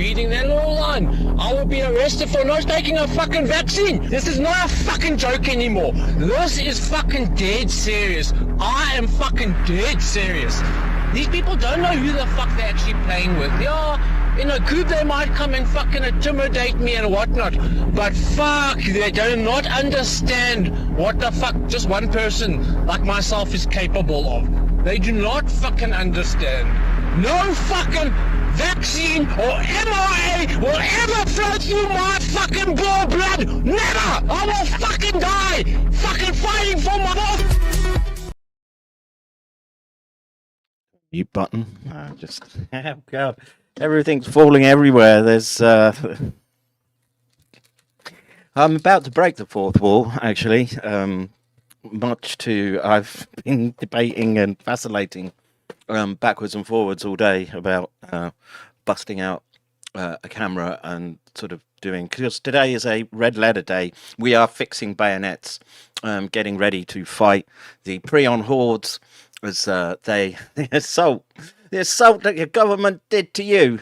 reading that little line, I will be arrested for not taking a fucking vaccine. This is not a fucking joke anymore. This is fucking dead serious. I am fucking dead serious. These people don't know who the fuck they're actually playing with. Yeah, in a group they might come and fucking intimidate me and whatnot, but fuck, they do not understand what the fuck just one person like myself is capable of. They do not fucking understand. No fucking vaccine or MRA will ever flow through my fucking blood. Never! I will fucking die fucking fighting for my life. Mute button. Just oh god, everything's falling everywhere. There's I'm about to break the fourth wall, actually. Much to I've been debating and vacillating backwards and forwards all day about busting out a camera and sort of doing, because today is a red letter day. We are fixing bayonets, getting ready to fight the PRION hordes as the assault that your government did to you.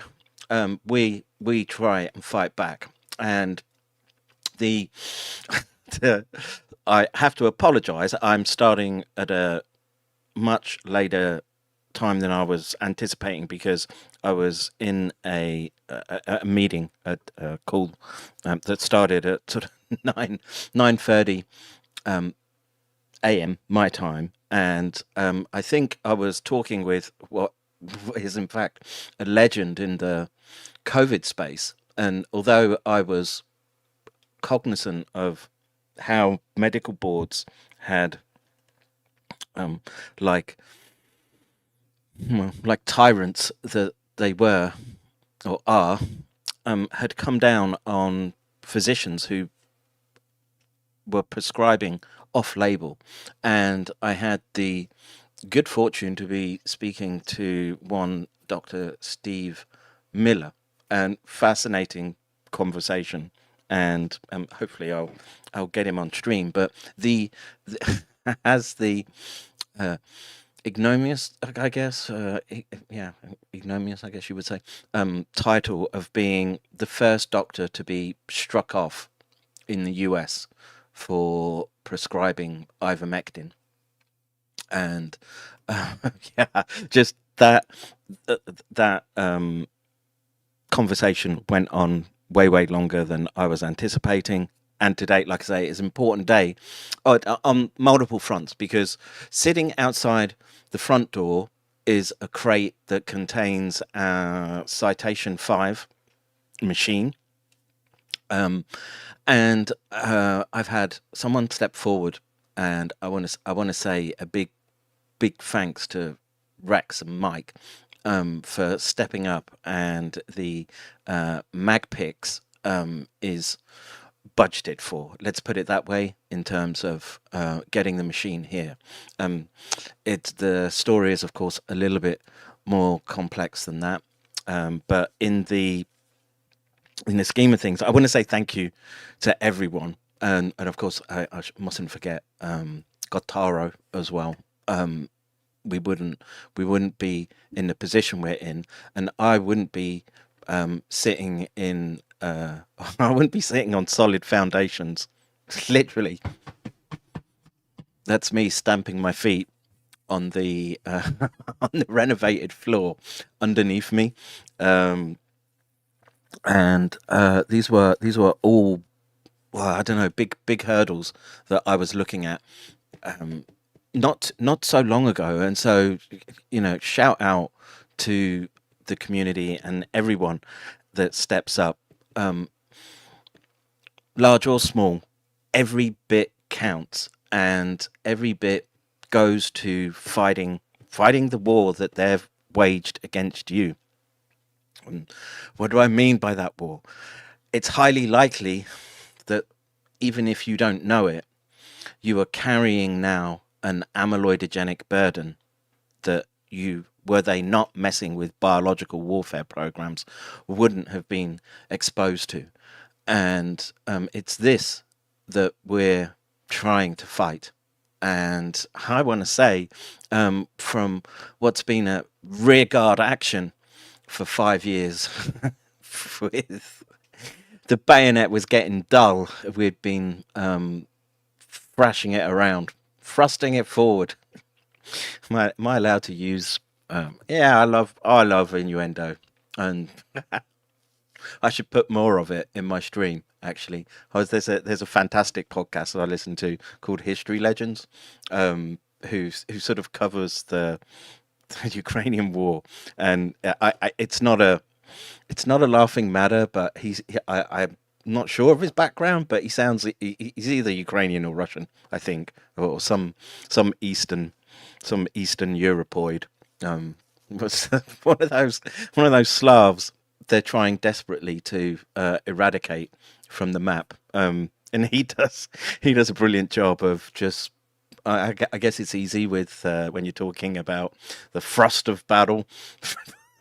We try and fight back, and I have to apologize. I'm starting at a much later time than I was anticipating, because I was in a meeting at a call that started at sort of 9:30 a.m. my time, and I think I was talking with what is in fact a legend in the COVID space, and although I was cognizant of how medical boards had like tyrants that they were or are, had come down on physicians who were prescribing off-label, and I had the good fortune to be speaking to one Dr. Steve Miller, and fascinating conversation, and hopefully I'll get him on stream. But the as the ignominious, I guess, ignominious, I guess you would say, title of being the first doctor to be struck off in the US for prescribing ivermectin. And yeah, just that conversation went on way longer than I was anticipating. And to date, like I say, is an important day on multiple fronts, because sitting outside the front door is a crate that contains a Citation 5 machine. And I've had someone step forward, and I want to say a big thanks to Rex and Mike for stepping up, and the MagPix is budgeted for, let's put it that way, in terms of getting the machine here. The story is of course a little bit more complex than that, but in the scheme of things, I want to say thank you to everyone, and of course I mustn't forget Gotaro as well. We wouldn't be in the position we're in, and I wouldn't be sitting in I wouldn't be sitting on solid foundations. Literally, that's me stamping my feet on the on the renovated floor underneath me. And these were all, well, I don't know, big hurdles that I was looking at not so long ago. And so, you know, shout out to the community and everyone that steps up, large or small. Every bit counts, and every bit goes to fighting the war that they've waged against you. And what do I mean by that war? It's highly likely that even if you don't know it, you are carrying now an amyloidogenic burden that you, were they not messing with biological warfare programs, wouldn't have been exposed to. And it's this that we're trying to fight. And I want to say, from what's been a rearguard action for 5 years, with the bayonet was getting dull. We'd been thrashing it around, thrusting it forward. Am I allowed to use? Yeah, I love innuendo, and I should put more of it in my stream. Actually, there's a fantastic podcast that I listen to called History Legends, who sort of covers the Ukrainian war, and it's not a laughing matter, but I'm not sure of his background, but he's either Ukrainian or Russian, I think, or some Eastern Europoid. Was one of those Slavs they're trying desperately to eradicate from the map. And he does a brilliant job of just. I guess it's easy with when you're talking about the thrust of battle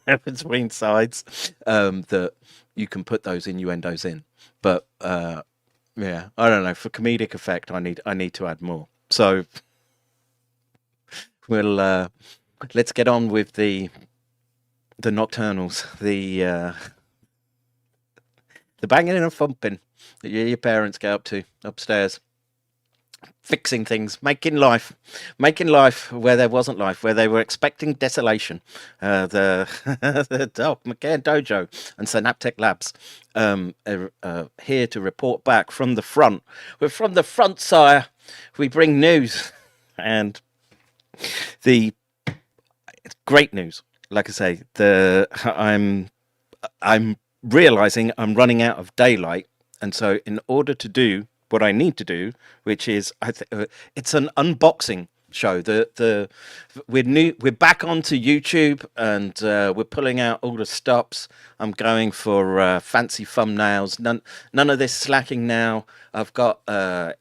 between sides, that you can put those innuendos in. But yeah, I don't know. For comedic effect, I need to add more. So we'll let's get on with the nocturnals, the banging and thumping that your parents get up to upstairs. Fixing things, making life where there wasn't life, where they were expecting desolation. The McCairn Dojo and Synaptic Labs are here to report back from the front. We're from the front, sire. We bring news, and it's great news. Like I say, I'm realizing I'm running out of daylight, and so in order to do what I need to do, which is it's an unboxing show. We're back onto YouTube, and we're pulling out all the stops. I'm going for fancy thumbnails. None of this slacking now. I've got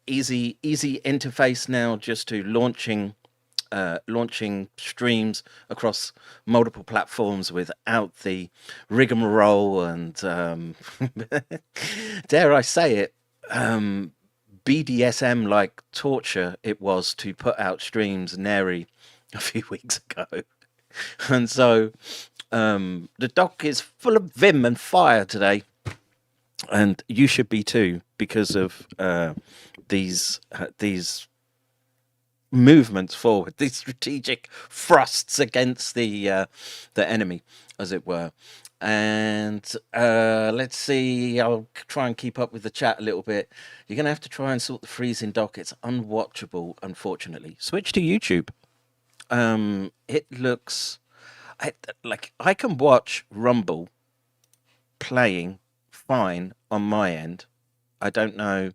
easy interface now, just to launching streams across multiple platforms without the rigmarole and dare I say it, BDSM like torture it was to put out streams nary a few weeks ago. And so the dock is full of vim and fire today, and you should be too, because of these movements forward, these strategic thrusts against the enemy, as it were. And let's see, I'll try and keep up with the chat a little bit. You're gonna have to try and sort the freezing dock. It's unwatchable, unfortunately. Switch to YouTube. It looks like I can watch Rumble playing fine on my end. I don't know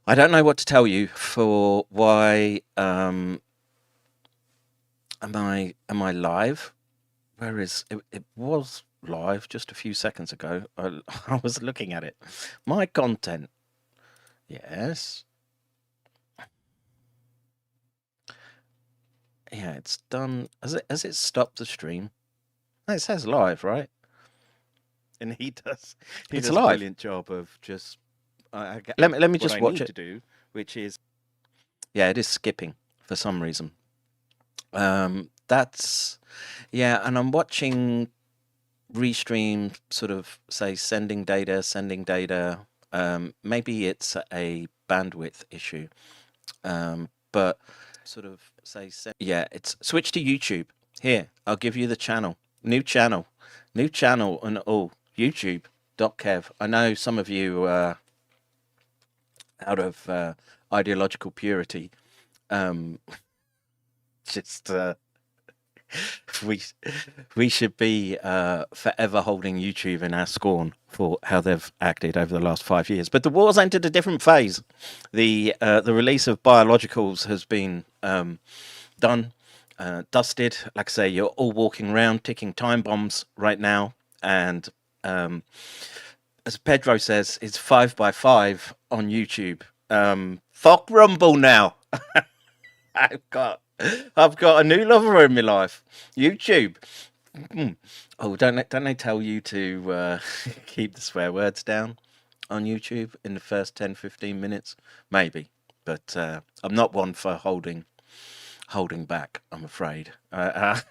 what to tell you for why. Am I live? Where is it? It was live just a few seconds ago. I was looking at it. My content. Yes. Yeah, it's done. Has it stopped the stream? No, it says live, right? And he does a brilliant job of just. Let me just watch it. To do, which is, yeah, it is skipping for some reason. That's, yeah, and I'm watching restream, sort of say sending data. Maybe it's a bandwidth issue, but sort of say yeah, it's switch to YouTube. Here, I'll give you the channel, new channel, and all YouTube.kev. I know some of you out of ideological purity, just. We should be forever holding YouTube in our scorn for how they've acted over the last 5 years. But the war's entered a different phase. The release of biologicals has been done, dusted. Like I say, you're all walking around ticking time bombs right now. And as Pedro says, it's 5x5 on YouTube. Fuck Rumble now. I've got a new lover in my life. YouTube. Oh, don't they tell you to keep the swear words down on YouTube in the first 10-15 minutes? Maybe, but I'm not one for holding back, I'm afraid. I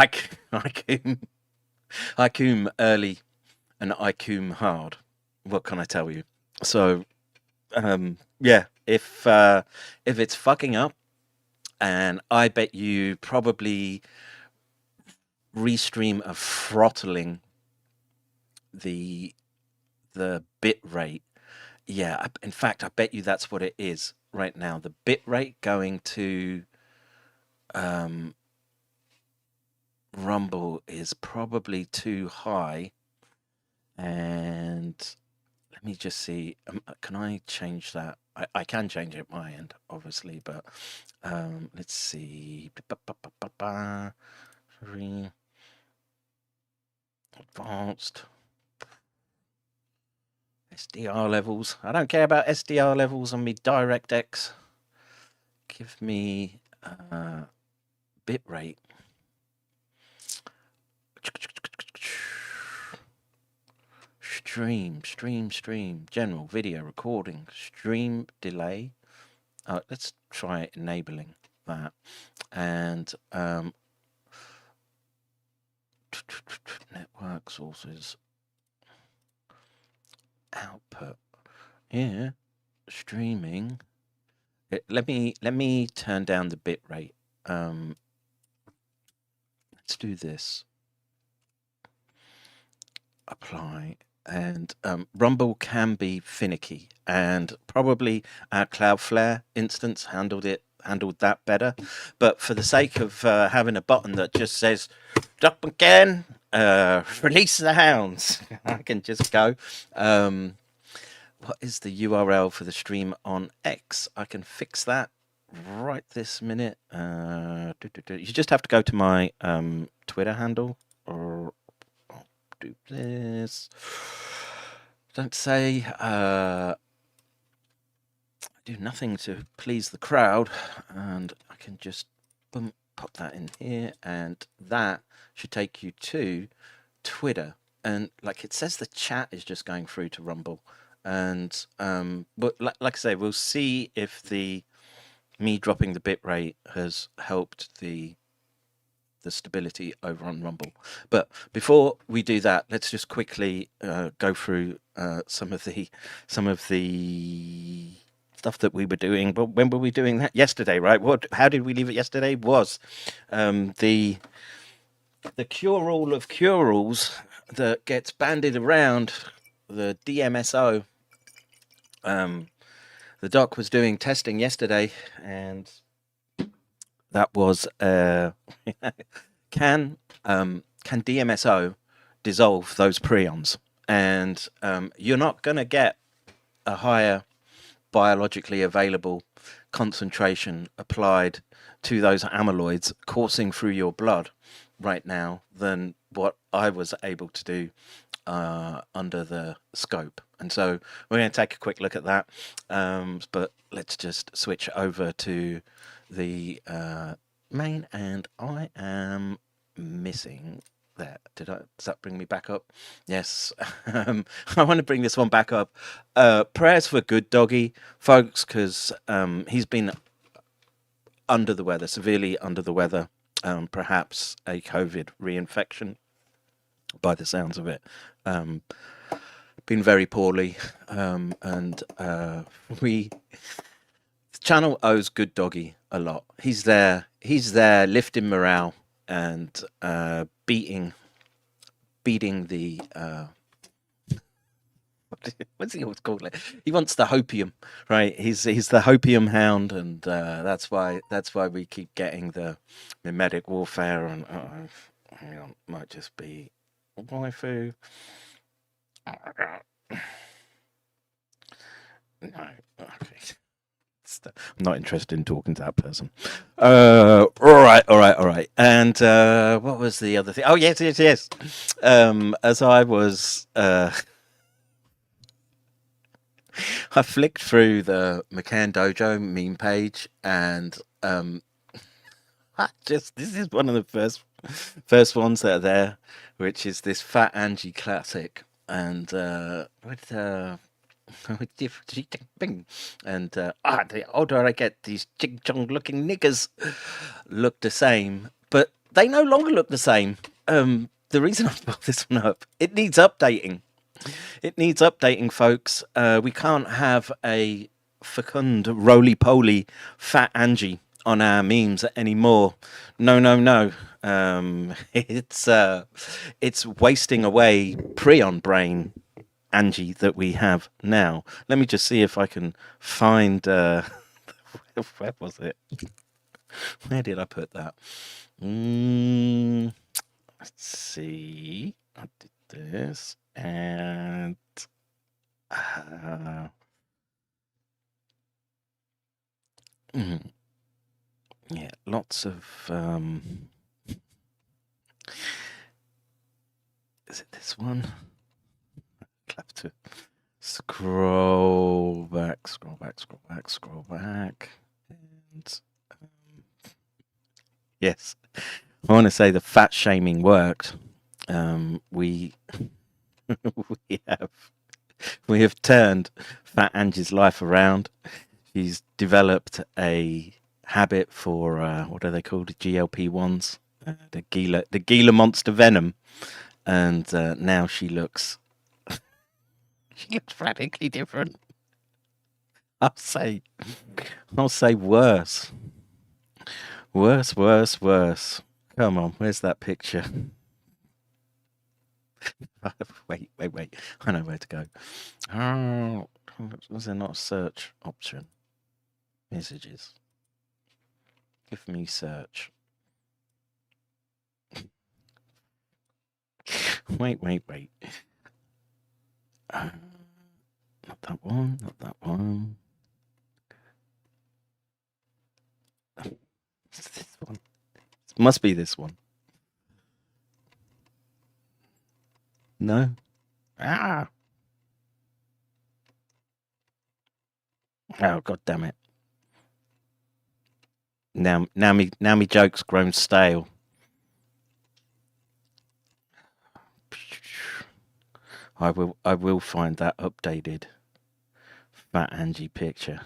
can I coom early and I coom hard. What can I tell you? So, yeah, if it's fucking up, and I bet you probably restream of throttling the bit rate. Yeah, in fact, I bet you that's what it is right now. The bit rate going to Rumble is probably too high. And let me just see. Can I change that? I can change it at my end, obviously, but let's see. Advanced SDR levels. I don't care about SDR levels on me DirectX. Give me bit rate. Stream. General video recording. Stream delay. Let's try enabling that. And network sources. Output. Yeah. Streaming. Let me turn down the bit rate. Let's do this. Apply. And Rumble can be finicky, and probably our Cloudflare instance handled that better. But for the sake of having a button that just says "Doc McCairn, release the hounds," I can just go. What is the URL for the stream on X? I can fix that right this minute. You just have to go to my Twitter handle, or I'll do this. Don't say I do nothing to please the crowd, and I can just boom, pop that in here, and that should take you to Twitter. And like it says, the chat is just going through to Rumble. And but like I say, we'll see if me dropping the bit rate has helped the stability over on Rumble. But before we do that, let's just quickly go through some of the stuff that we were doing. But when were we doing that? Yesterday, right? How did we leave it yesterday? Was the cure-all of cure-alls that gets bandied around, the DMSO. The doc was doing testing yesterday, and that was can DMSO dissolve those prions? And you're not going to get a higher biologically available concentration applied to those amyloids coursing through your blood right now than what I was able to do under the scope. And so we're going to take a quick look at that, but let's just switch over to the main, and I am missing that. Does that bring me back up? Yes. I want to bring this one back up. Prayers for good doggy, folks, because he's been under the weather, severely under the weather, perhaps a COVID reinfection by the sounds of it. Been very poorly, and the channel owes Good Doggy a lot. He's there lifting morale and beating the what's he always called it? He wants the hopium, right? He's the hopium hound, and that's why we keep getting the mimetic warfare, and hang on, might just be waifu. No, okay. I'm not interested in talking to that person. All right. And what was the other thing? Oh, yes. As I was, I flicked through the McCairn Dojo meme page, and this is one of the first ones that are there, which is this Fat Angie classic, and and the older I get, these ching chong looking niggers look the same, but they no longer look the same. the reason I brought this one up, it needs updating. It needs updating, folks. We can't have a fecund, roly-poly, fat Angie on our memes anymore. No, no, no. It's wasting away PRION brain Angie that we have now. Let me just see if I can find. Where was it? Where did I put that? Let's see. I did this and. Yeah, lots of. Is it this one? I'll have to scroll back. And yes, I want to say the fat shaming worked. We we have turned Fat Angie's life around. She's developed a habit for what are they called? The GLP-1s, the Gila monster venom, and now she looks radically different. I'll say worse. Worse. Come on, where's that picture? Wait. I know where to go. Oh, was there not a search option? Messages. Give me search. Wait. Not that one. It's this one. It must be this one. No. Oh, god damn it. Now me joke's grown stale. I will find that updated Fat Angie picture.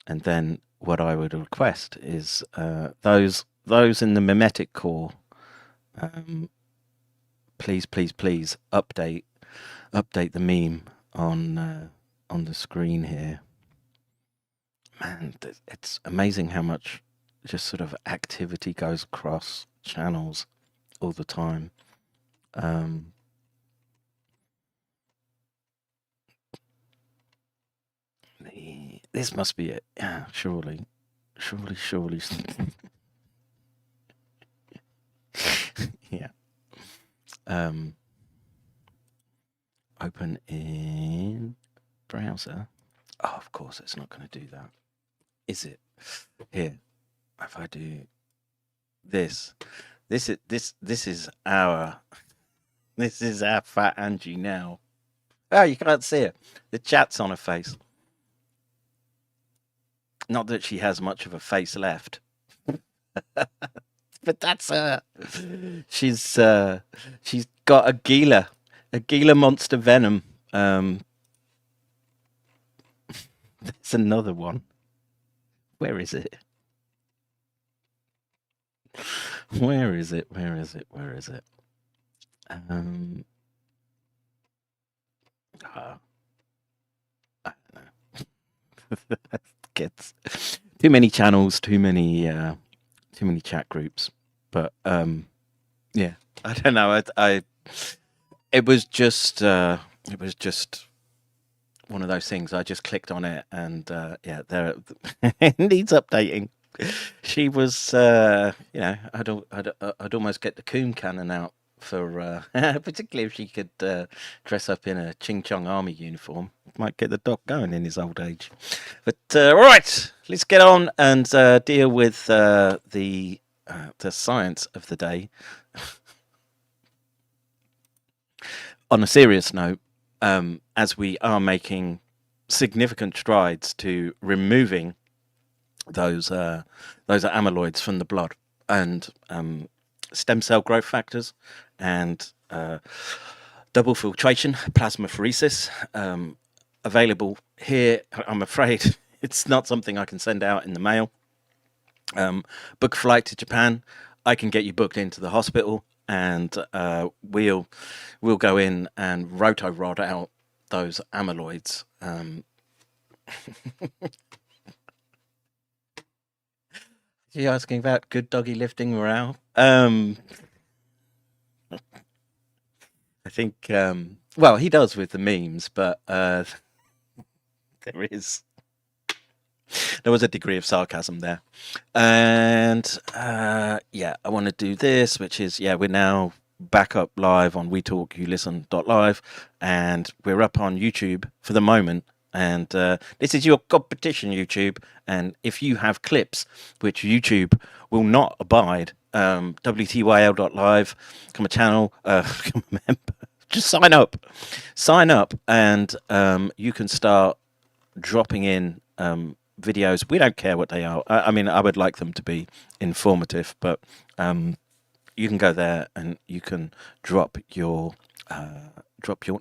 And then what I would request is those in the mimetic core, please update the meme on the screen here. Man, it's amazing how much just sort of activity goes across channels all the time. This must be it. Yeah, surely. Yeah. Open in browser. Oh, of course, it's not going to do that. Is it? Here. If I do this is our Fat Angie now. Oh, you can't see it. The chat's on her face. Not that she has much of a face left. But that's her. She's got a Gila monster venom. There's another one. Where is it? Where is it? I don't know. Kids. Too many channels, too many chat groups. But yeah, I don't know. It was just one of those things. I just clicked on it, and yeah, there it needs updating. She was, I'd almost get the coon cannon out for, particularly if she could dress up in a Ching Chong army uniform. Might get the doc going in his old age. But all right, let's get on and deal with the science of the day. On a serious note, as we are making significant strides to removing those amyloids from the blood and stem cell growth factors and double filtration plasmapheresis, available here. I'm afraid it's not something I can send out in the mail. book a flight to Japan. I can get you booked into the hospital, and we'll go in and roto rod out those amyloids. You're asking about good doggy lifting morale? I think, well, he does with the memes, but there was a degree of sarcasm there. And yeah, I want to do this, which is, yeah, we're now back up live on WeTalkYouListen.live, and we're up on YouTube for the moment. And this is your competition, YouTube. And if you have clips which YouTube will not abide, WTYL.live, become a channel, become a member, just sign up, and you can start dropping in videos. We don't care what they are. I mean, I would like them to be informative, but you can go there and you can drop your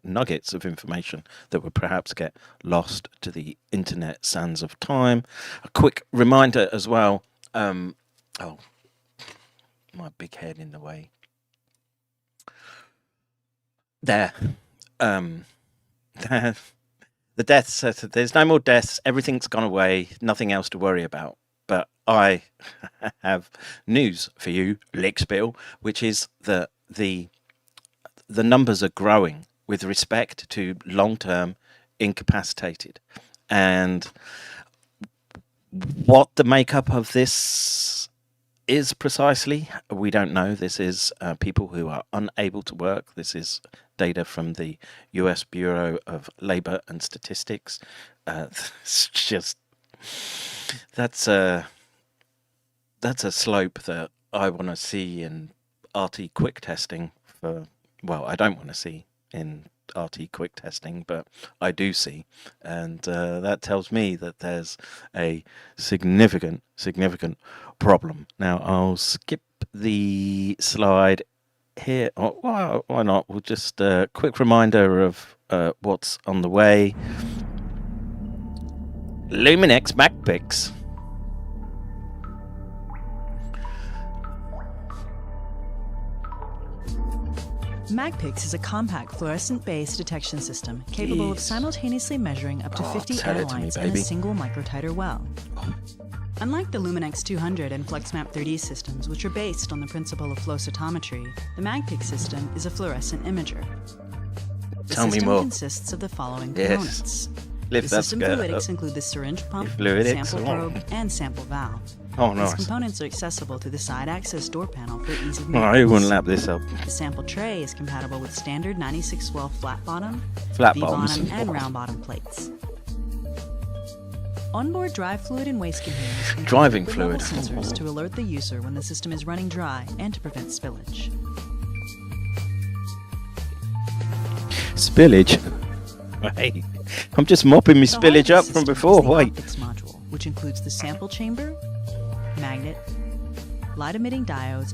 nuggets of information that would perhaps get lost to the internet sands of time. A quick reminder as well. Oh, my big head in the way. There. The deaths. There's no more deaths. Everything's gone away. Nothing else to worry about. But I have news for you, Lickspill, which is that the numbers are growing with respect to long-term incapacitated. And what the makeup of this is precisely, we don't know. This is people who are unable to work. This is data from the US Bureau of Labor and Statistics. It's just, that's a slope that I want to see in RT quick testing for, well, I don't want to see in RT quick testing, but I do see, and that tells me that there's a significant problem. Now I'll skip the slide here. Oh, why not? We'll just a quick reminder of what's on the way. Luminex MacPix. MagPix is a compact fluorescent-based detection system capable of simultaneously measuring up to 50 analytes in a single microtiter well. Unlike the Luminex 200 and FlexMap 3D systems, which are based on the principle of flow cytometry, the MagPix system is a fluorescent imager. The system consists of the following components. The system fluidics include the syringe pump, sample probe, and sample valve. Oh, nice. These components are accessible through the side access door panel for ease of maintenance. I wouldn't lap this up. The sample tray is compatible with standard 9612 flat bottom, V-bottom, and round bottom plates. Onboard dry fluid and waste containers driving fluid sensors to alert the user when the system is running dry and to prevent spillage. Spillage? Hey, I'm just mopping my spillage up from before. Wait. Module, which includes the sample chamber, magnet, light-emitting diodes,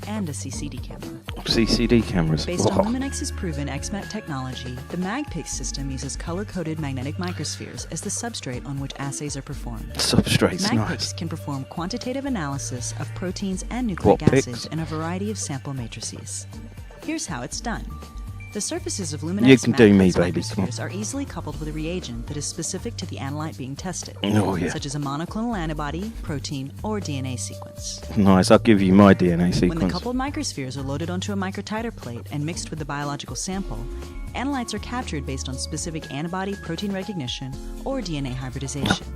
and a CCD camera. CCD cameras. Based on Luminex's proven XMET technology, the MagPix system uses color-coded magnetic microspheres as the substrate on which assays are performed. Substrate's MagPix nice. can perform quantitative analysis of proteins and nucleic acids in a variety of sample matrices. Here's how it's done. The surfaces of Luminex microspheres are easily coupled with a reagent that is specific to the analyte being tested, such as a monoclonal antibody, protein, or DNA sequence. Nice, I'll give you my DNA sequence. When the coupled microspheres are loaded onto a microtiter plate and mixed with the biological sample, analytes are captured based on specific antibody protein recognition or DNA hybridization.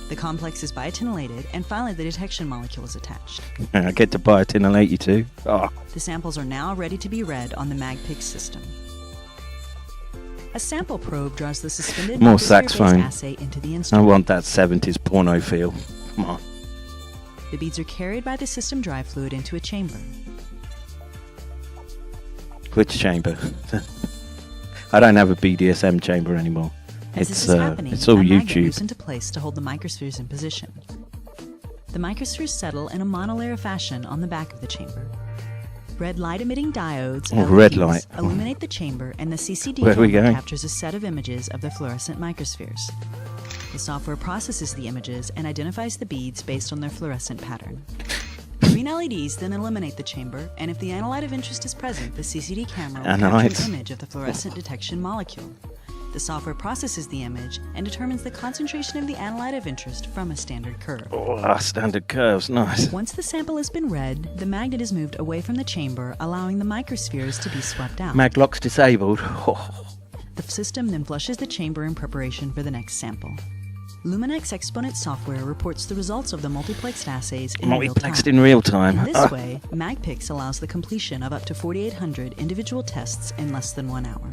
The complex is biotinylated, and finally the detection molecule is attached. I get to biotinylate you too. Oh. The samples are now ready to be read on the MagPix system. A sample probe draws the suspended more saxophone assay into the instrument. I want that 70s porno feel. Come on. The beads are carried by the system dry fluid into a chamber. Which chamber? I don't have a BDSM chamber anymore. As this is happening, it's all a magnet YouTube. moves into place to hold the microspheres in position. The microspheres settle in a monolayer fashion on the back of the chamber. Red light-emitting diodes LEDs illuminate the chamber, and the CCD camera captures a set of images of the fluorescent microspheres. The software processes the images and identifies the beads based on their fluorescent pattern. Green LEDs then illuminate the chamber, and if the analyte of interest is present, the CCD camera will capture an image of the fluorescent detection molecule. The software processes the image and determines the concentration of the analyte of interest from a standard curve. Oh, standard curves, nice. Once the sample has been read, the magnet is moved away from the chamber, allowing the microspheres to be swept out. Maglock's disabled. The system then flushes the chamber in preparation for the next sample. Luminex Exponent software reports the results of the multiplexed assays in real time. Multiplexed in real time. In this way, MagPix allows the completion of up to 4,800 individual tests in less than 1 hour.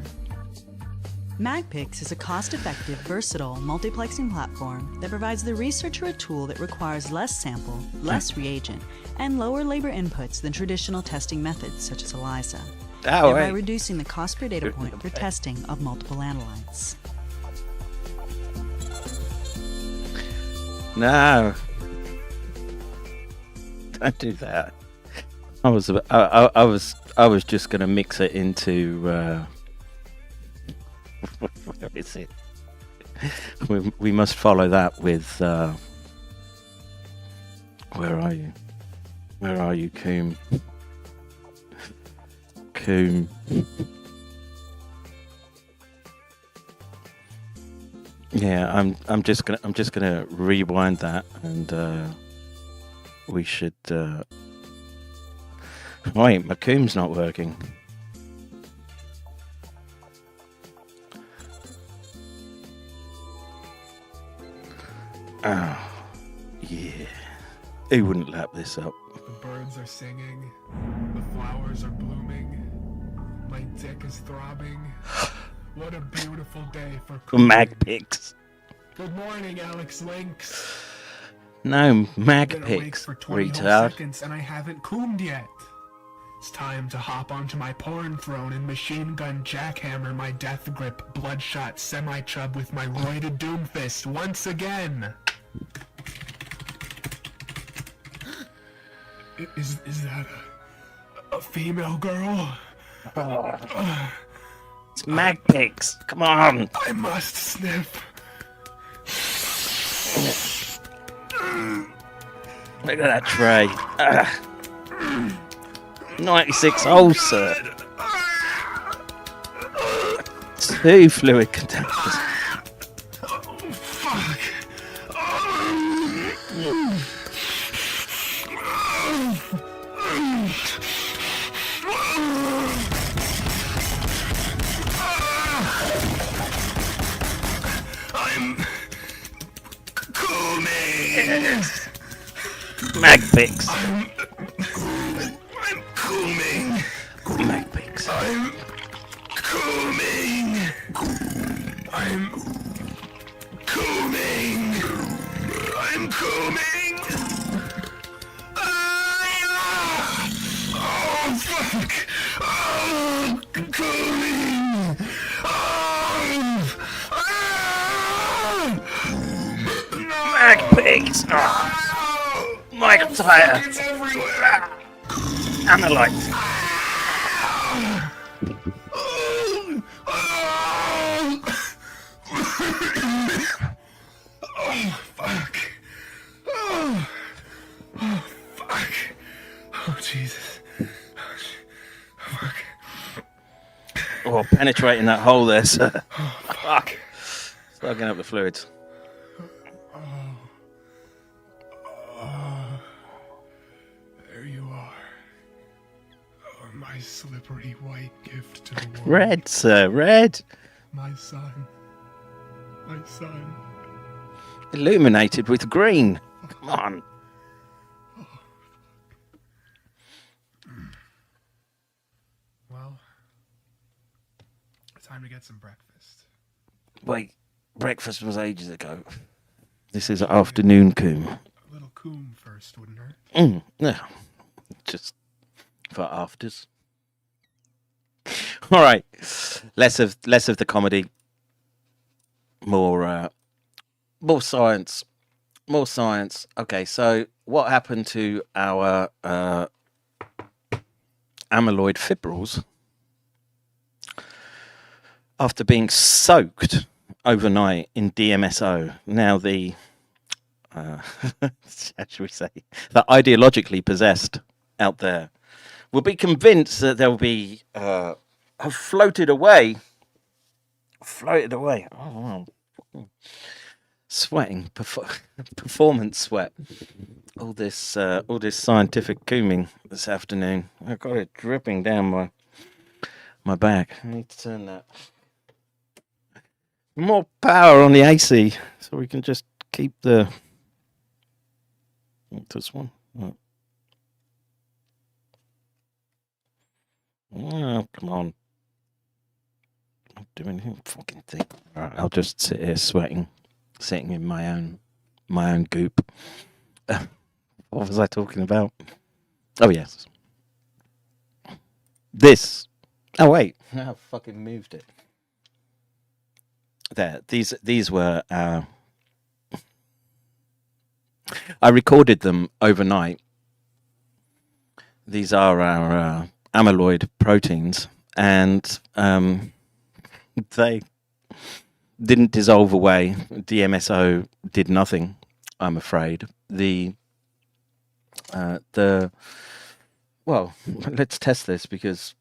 MagPix is a cost-effective, versatile multiplexing platform that provides the researcher a tool that requires less sample, less reagent, and lower labor inputs than traditional testing methods such as ELISA, thereby reducing the cost per data point for testing of multiple analytes. No, don't do that. I was just going to mix it into. Where is it? We must follow that with. Where are you? Where are you, Coombe? Coombe. Yeah, I'm just gonna rewind that, and we should. Wait, my Coombe's not working. Oh, yeah. Who wouldn't lap this up? The birds are singing. The flowers are blooming. My dick is throbbing. What a beautiful day for MagPix. Good morning, Alex Lynx. No, I've been awake MagPix, for 20 whole retard. seconds and I haven't coomed yet. It's time to hop onto my porn throne and machine gun jackhammer my death grip bloodshot semi-chub with my roided doomfist once again. Is that a female girl? It's MagPix. Come on. I must sniff. Look at that tray. 96 holes, sir. 2 fluid containers. Fuck. I'm cooming. MagPix. I'm cooming. MagPix. I'm cooming. I'm cooming. I'm cooming. Oh, fuck. Oh, cooming. Oh. MagPix. Oh. Michael Tyre. It's everywhere. Analyte. Oh, fuck. Oh, fuck. Oh, Jesus. Oh, fuck. Oh, penetrating that hole there, sir. Oh, Fuck. Slugging up the fluids. There you are. Oh, my slippery white gift to the world. Red, sir, red. My son. My son. Illuminated with green. Come on. Well, time to get some breakfast. Wait, breakfast was ages ago. This is afternoon coom. A little coom first, wouldn't hurt? No, just for afters. All right, less of the comedy, more science, more science. Okay, so what happened to our amyloid fibrils after being soaked overnight in DMSO. Now the how should we say, the ideologically possessed out there will be convinced that they'll be have floated away. Oh, wow. Sweating, performance sweat. All this scientific cooming this afternoon. I've got it dripping down my back. I need to turn that. More power on the AC so we can just keep the. This one. Oh, come on. I'm doing any fucking thing. All right, I'll just sit here sitting in my own goop. What was I talking about? Oh yes. This. Oh wait. I fucking moved it. There. These were I recorded them overnight. These are our amyloid proteins, and they didn't dissolve away. DMSO did nothing, I'm afraid. Well, let's test this because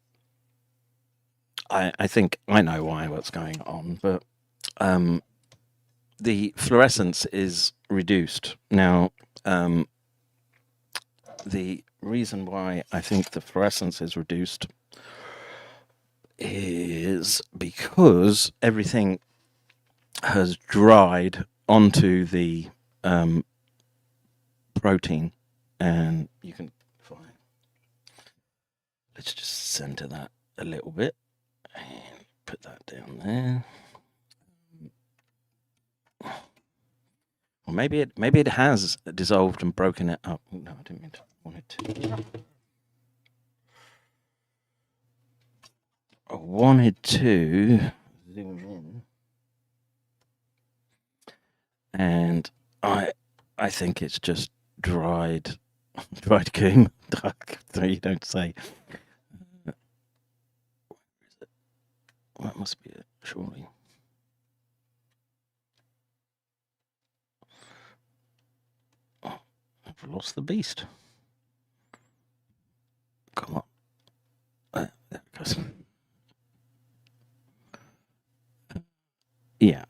I think I know what's going on, but the fluorescence is reduced. Now, the reason why I think the fluorescence is reduced is because everything has dried onto the protein, and you can find. Let's just center that a little bit and put that down there. Or maybe it has dissolved and broken it up. No, I didn't mean to. I wanted to zoom in, and I think it's just dried coom. You don't say. Where is it? That must be it, surely. Oh, I've lost the beast. Come on. There it goes. Yeah.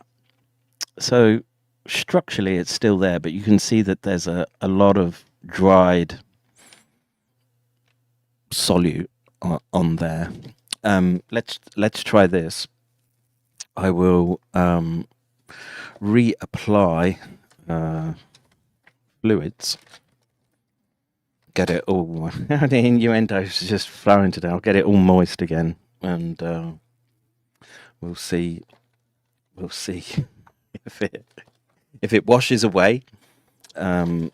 So structurally it's still there, but you can see that there's a lot of dried solute on there. Let's try this. I will reapply fluids. Get it all. The innuendo's just flowing today. I'll get it all moist again, and we'll see. We'll see if it washes away. Then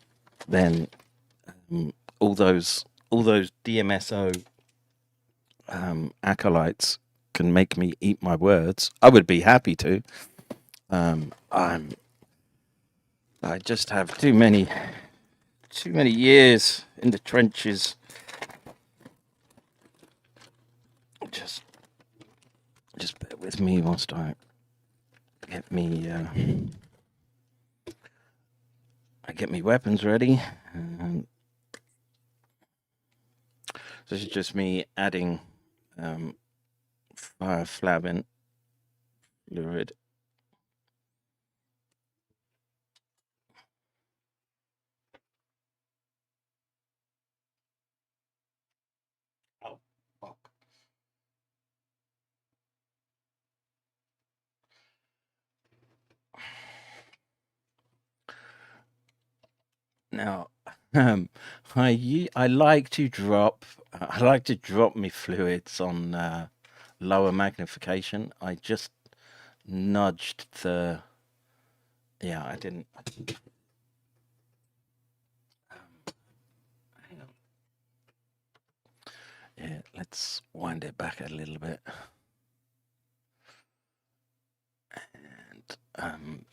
all those DMSO acolytes can make me eat my words. I would be happy to. I just have too many years in the trenches. Just bear with me whilst I get me weapons ready. This is just me adding fire flavin fluid. Oh, fuck. Now, I like to drop my fluids on lower magnification. I just nudged the. Yeah, I didn't. Hang on. Yeah, let's wind it back a little bit. And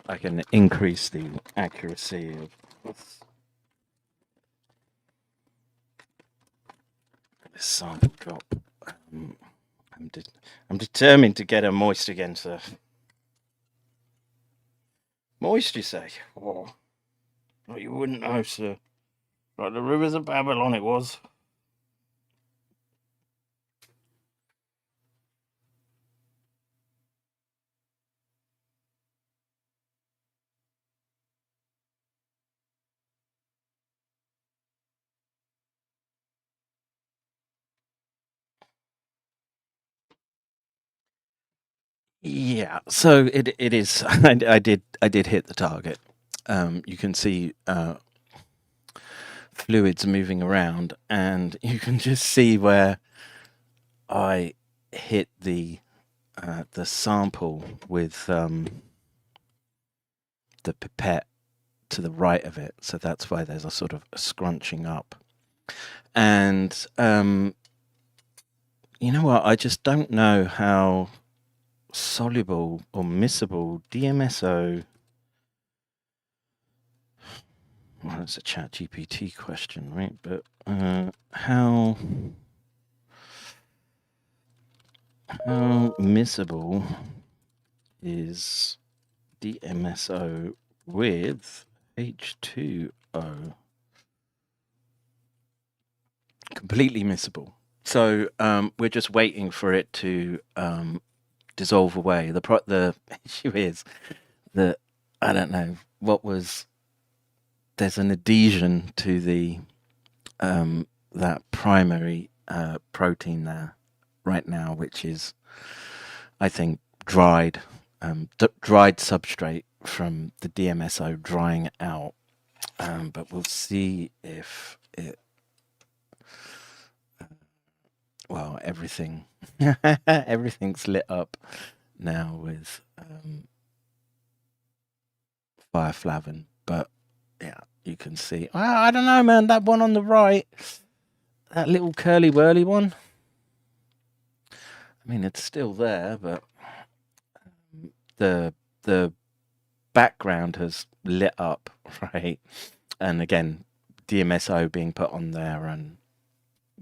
I can increase the accuracy of this sample drop. I'm determined to get her moist again, sir. Moist, you say? Oh, you wouldn't know, sir. Like the rivers of Babylon it was. Yeah, so it is. I did hit the target. You can see fluids moving around, and you can just see where I hit the sample with the pipette to the right of it. So that's why there's a sort of a scrunching up. And you know what? I just don't know how soluble or miscible DMSO. Well, that's a ChatGPT question, right? But how miscible is DMSO with H2O? Completely miscible. So we're just waiting for it to dissolve away. The issue is that I don't know what was. There's an adhesion to the that primary protein there right now, which is, I think, dried substrate from the DMSO drying out. But we'll see if it. Well, everything everything's lit up now with fireflavin, but yeah, you can see. I don't know, man. That one on the right, that little curly whirly one. I mean, it's still there, but the background has lit up, right? And again, DMSO being put on there and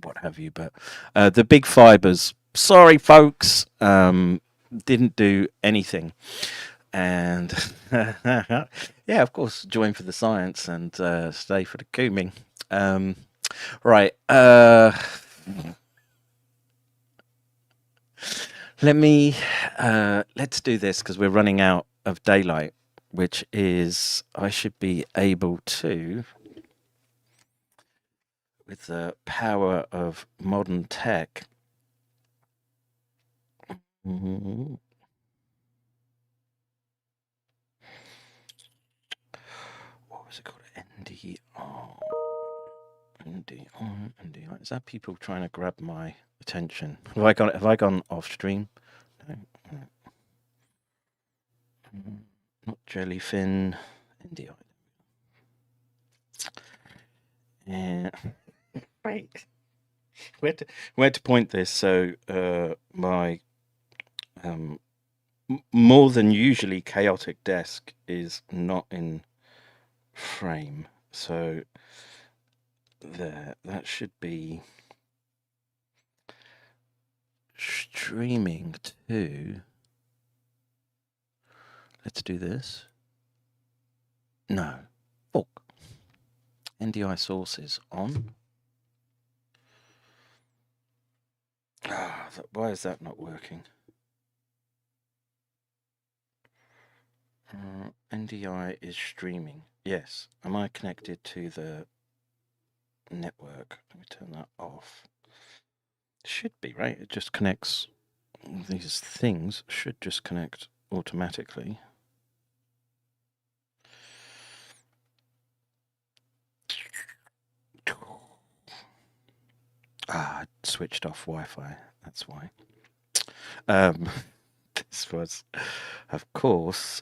what have you. But the big fibers, sorry, folks, didn't do anything. And yeah, of course, join for the science and stay for the cooming. Right. Let's do this because we're running out of daylight, which is I should be able to, with the power of modern tech. What was it called? NDR. Is that people trying to grab my attention? Have I gone off stream? No. Not jellyfin. NDR. Yeah. Right. Where to point this? So my more than usually chaotic desk is not in frame, so there, that should be streaming to. Let's do this. No. Fuck. NDI sources on. Why is that not working? NDI is streaming. Yes. Am I connected to the network? Let me turn that off. Should be, right? It just connects. These things should just connect automatically. I switched off Wi-Fi. That's why. This was, of course,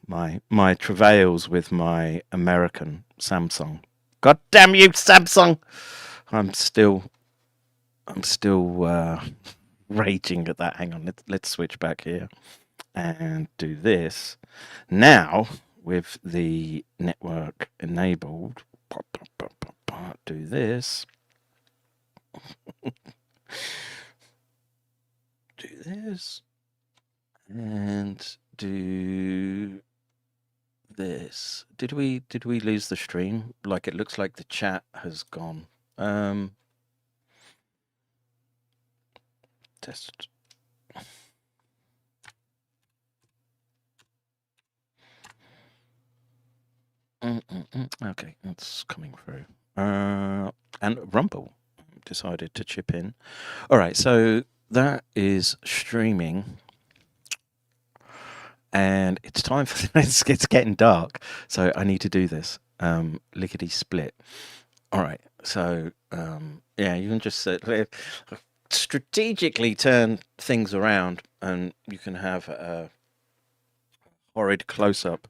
my travails with my American Samsung. God damn you, Samsung! I'm still raging at that. Hang on, let's switch back here and do this now with the network enabled. Do this. this and do this. Did we lose the stream? Like, it looks like the chat has gone. Test. Okay, that's coming through. And Rumble decided to chip in. All right, so that is streaming. And it's time for it's getting dark, so I need to do this lickety split. All right, so yeah, you can just strategically turn things around, and you can have a horrid close up.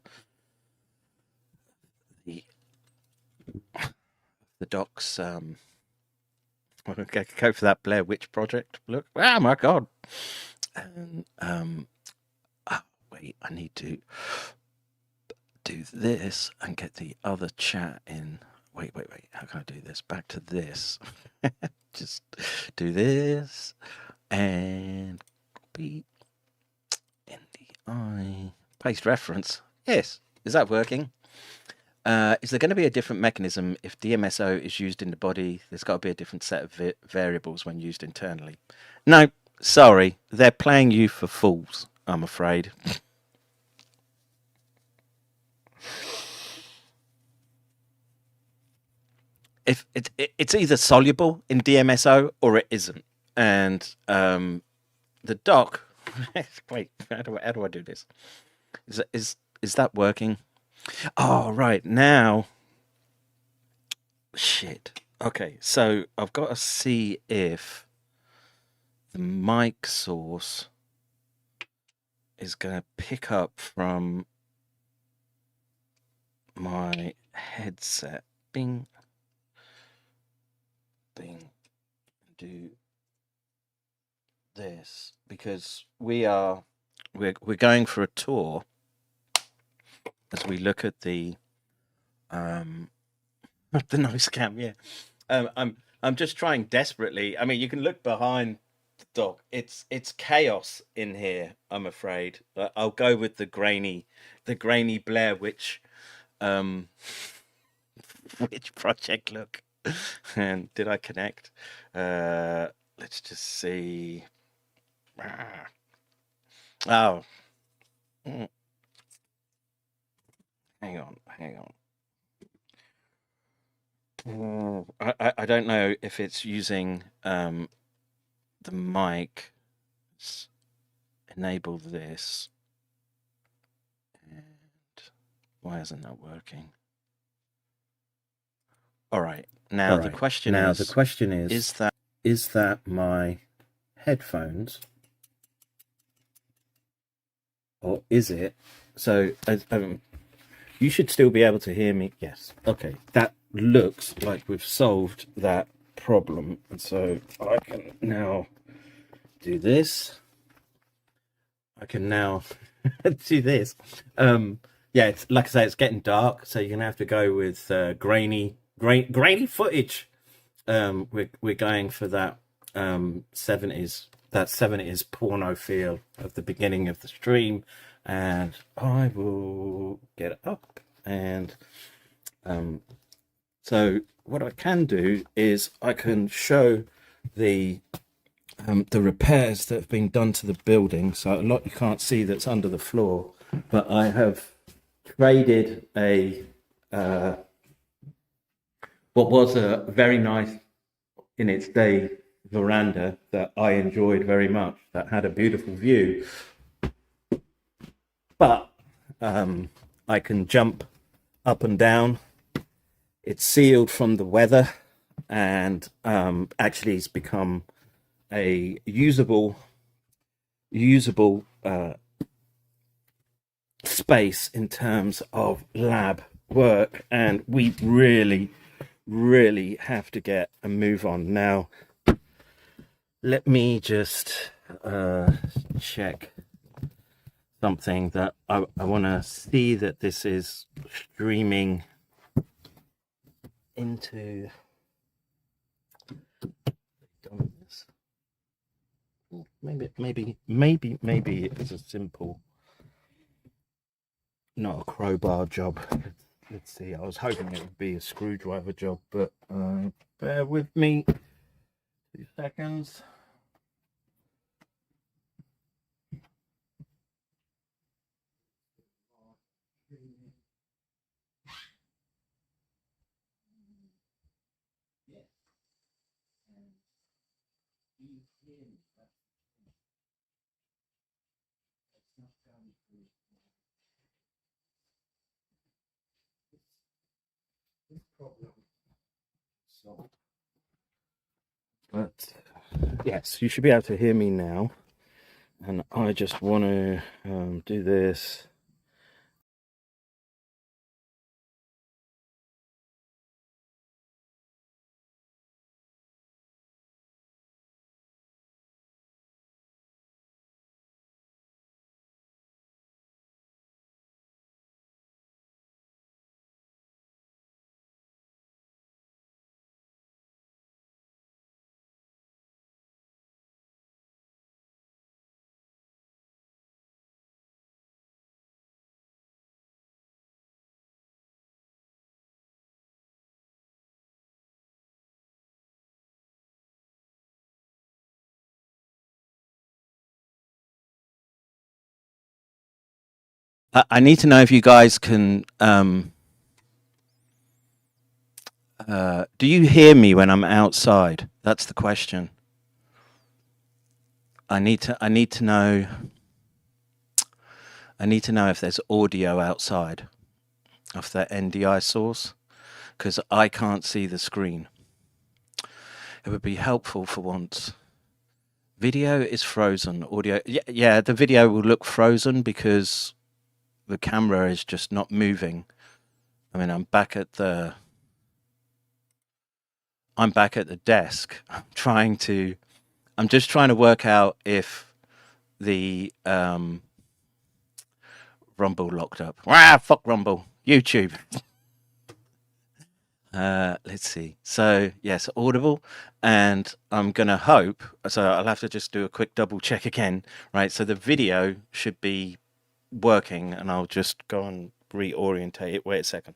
The doc's go for that Blair Witch Project look. Oh my god! And wait, I need to do this and get the other chat in. Wait. How can I do this? Back to this. Just do this and copy NDI. Paste reference. Yes. Is that working? Is there going to be a different mechanism if DMSO is used in the body? There's got to be a different set of variables when used internally. No, sorry. They're playing you for fools, I'm afraid. If it's either soluble in DMSO or it isn't, and the doc. Wait, how do I do this? Is that working? Oh right, now. Shit. Okay, so I've got to see if the mic source is going to pick up from my headset. Bing. Do this because we're going for a tour as we look at the noise cam. Yeah, I'm just trying desperately. I mean, you can look behind the dock. It's chaos in here, I'm afraid. I'll go with the grainy Blair Witch Witch Project look. And did I connect? Let's just see. Oh. Hang on. I don't know if it's using the mic. Let's enable this. And why isn't that working? All right. Now the question is that my headphones, or is it? So you should still be able to hear me. Yes. Okay. That looks like we've solved that problem, and so I can now do this. I can now do this. Yeah. It's, like I say, it's getting dark, so you're gonna have to go with grainy footage. We're going for that 70s porno feel of the beginning of the stream, and I will get up and so what I can do is I can show the repairs that have been done to the building. So a lot you can't see that's under the floor, but I have traded a what was a very nice in its day veranda that I enjoyed very much, that had a beautiful view, but I can jump up and down. It's sealed from the weather, and actually it's become a usable space in terms of lab work, and we really have to get a move on now. Let me just check something that I want to see that this is streaming into. Maybe it was a simple, not a crowbar job. Let's see. I was hoping it would be a screwdriver job, but bear with me 2 seconds. But yes, you should be able to hear me now. And I just want to do this. I need to know if you guys can. Do you hear me when I'm outside? That's the question. I need to know. I need to know if there's audio outside of the NDI source, because I can't see the screen. It would be helpful for once. Video is frozen. Audio, yeah, the video will look frozen because the camera is just not moving. I mean, I'm back at the desk. I'm just trying to work out if the Rumble locked up. Fuck Rumble. YouTube. Let's see. So yes, audible, and I'm gonna hope. So I'll have to just do a quick double check again, right? So the video should be working, and I'll just go and reorientate it. Wait a second.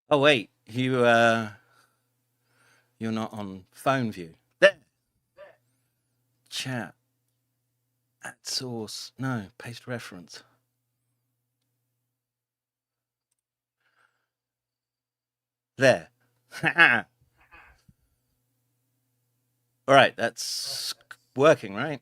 Oh wait, you're not on phone view. There. Chat. Add source. No, paste reference. There. All right, that's working, right?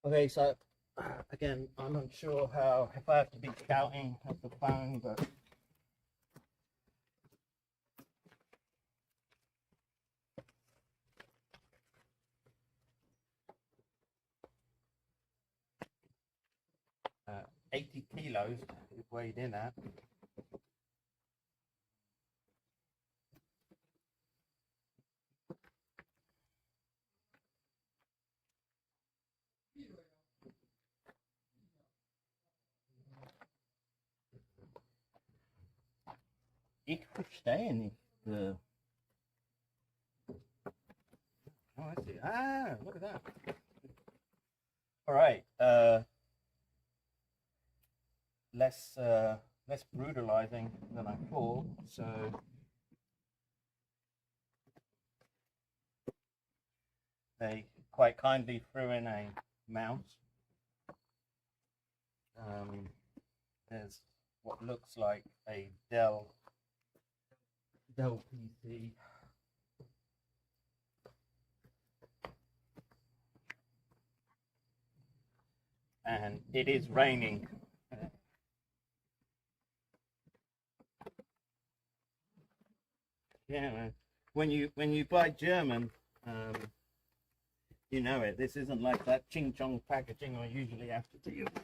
Okay, so again, I'm unsure how if I have to be shouting at the phone, but uh, 80 kilos is weighed in at. Ich verstehe nicht. Oh, I see. Ah, look at that. All right. Less brutalizing than I thought. So they quite kindly threw in a mouse. There's what looks like a Dell PC. And it is raining. Yeah, when you buy German, you know it. This isn't like that ching chong packaging I usually have to deal with.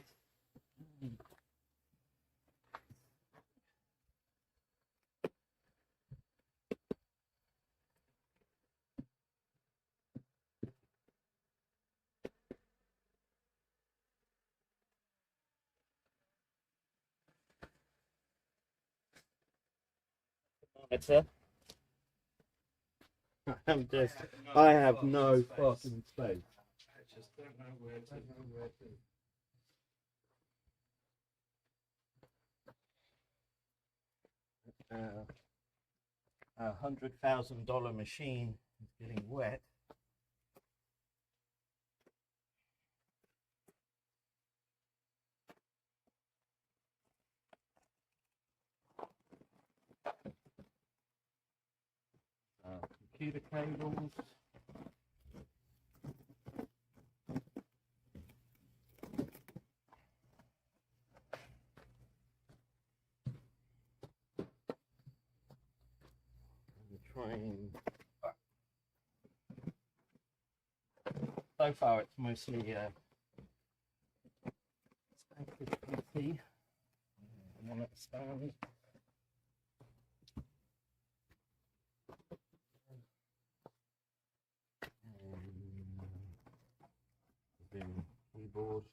Monitor. I have no fucking space. I just don't know where to. $100,000 machine is getting wet. Computer cables. Trying. So far, it's mostly standard PC. One stand. Keyboard.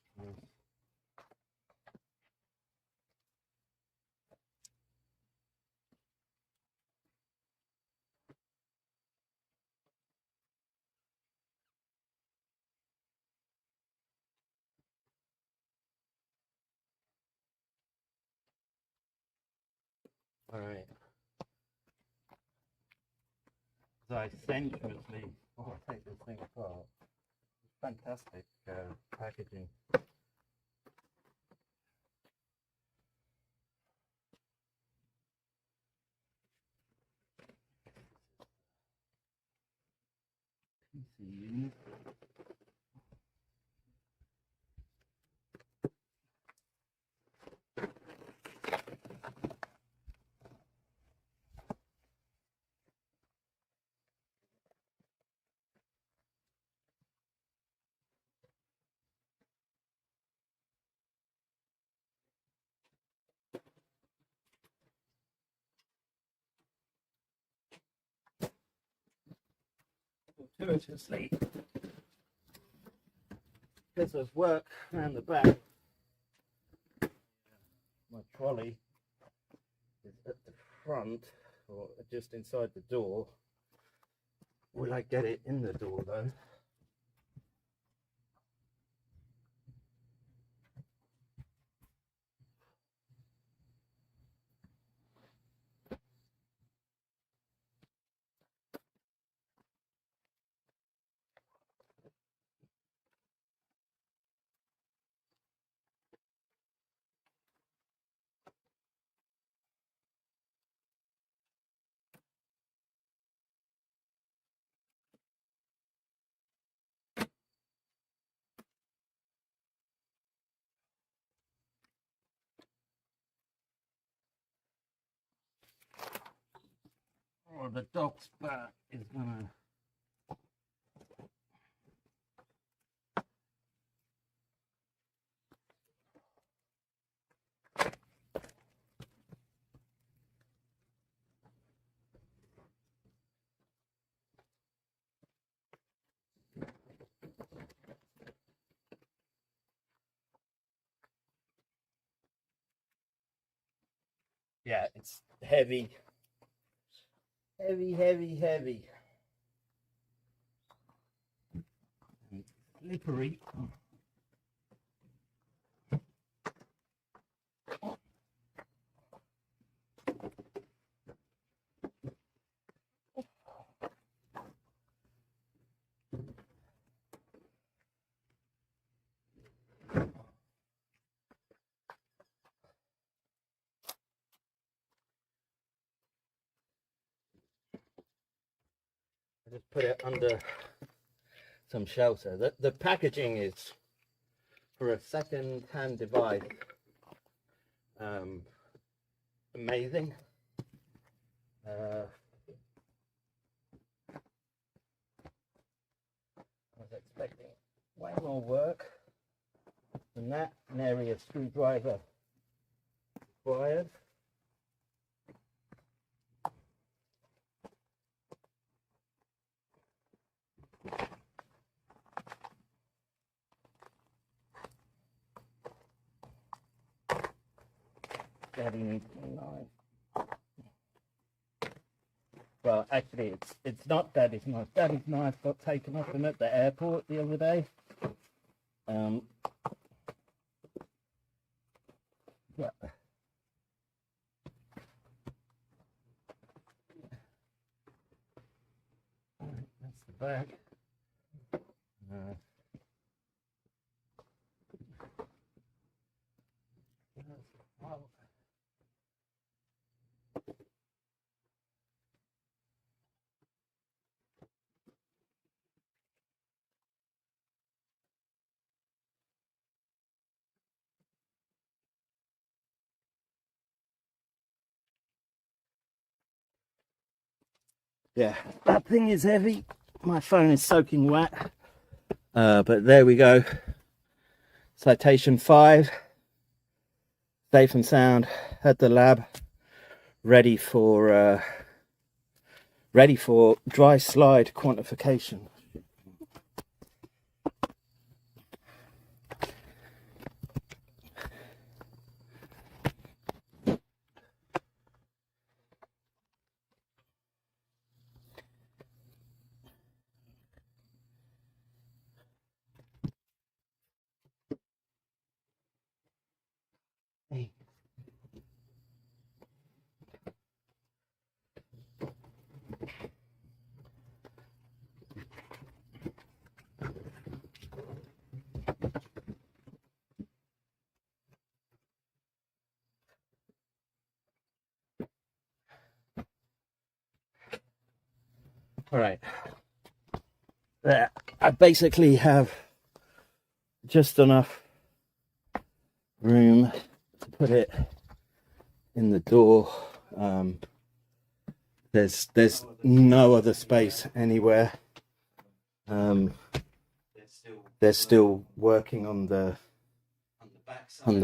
All right. So I sensuously, I'll take this thing apart. Fantastic packaging. PC unit. fortuitously, because of work around the back, my trolley is at the front, or just inside the door. Will I get it in the door though? Or the dog's back is gonna. Yeah, it's heavy. Heavy, heavy, heavy. And slippery. I just put it under some shelter. The packaging is for a second-hand device. Amazing. I was expecting way more work than that. An area screwdriver required. Daddy needs a knife. Well, actually, it's not Daddy's knife. Daddy's knife got taken off him at the airport the other day. Yeah. Alright, that's the back. Yeah, that thing is heavy. My phone is soaking wet. But there we go. Citation 5. Safe and sound at the lab. Ready for dry slide quantification. All right, there, I basically have just enough room to put it in the door. There's no other space anywhere. They're still working on the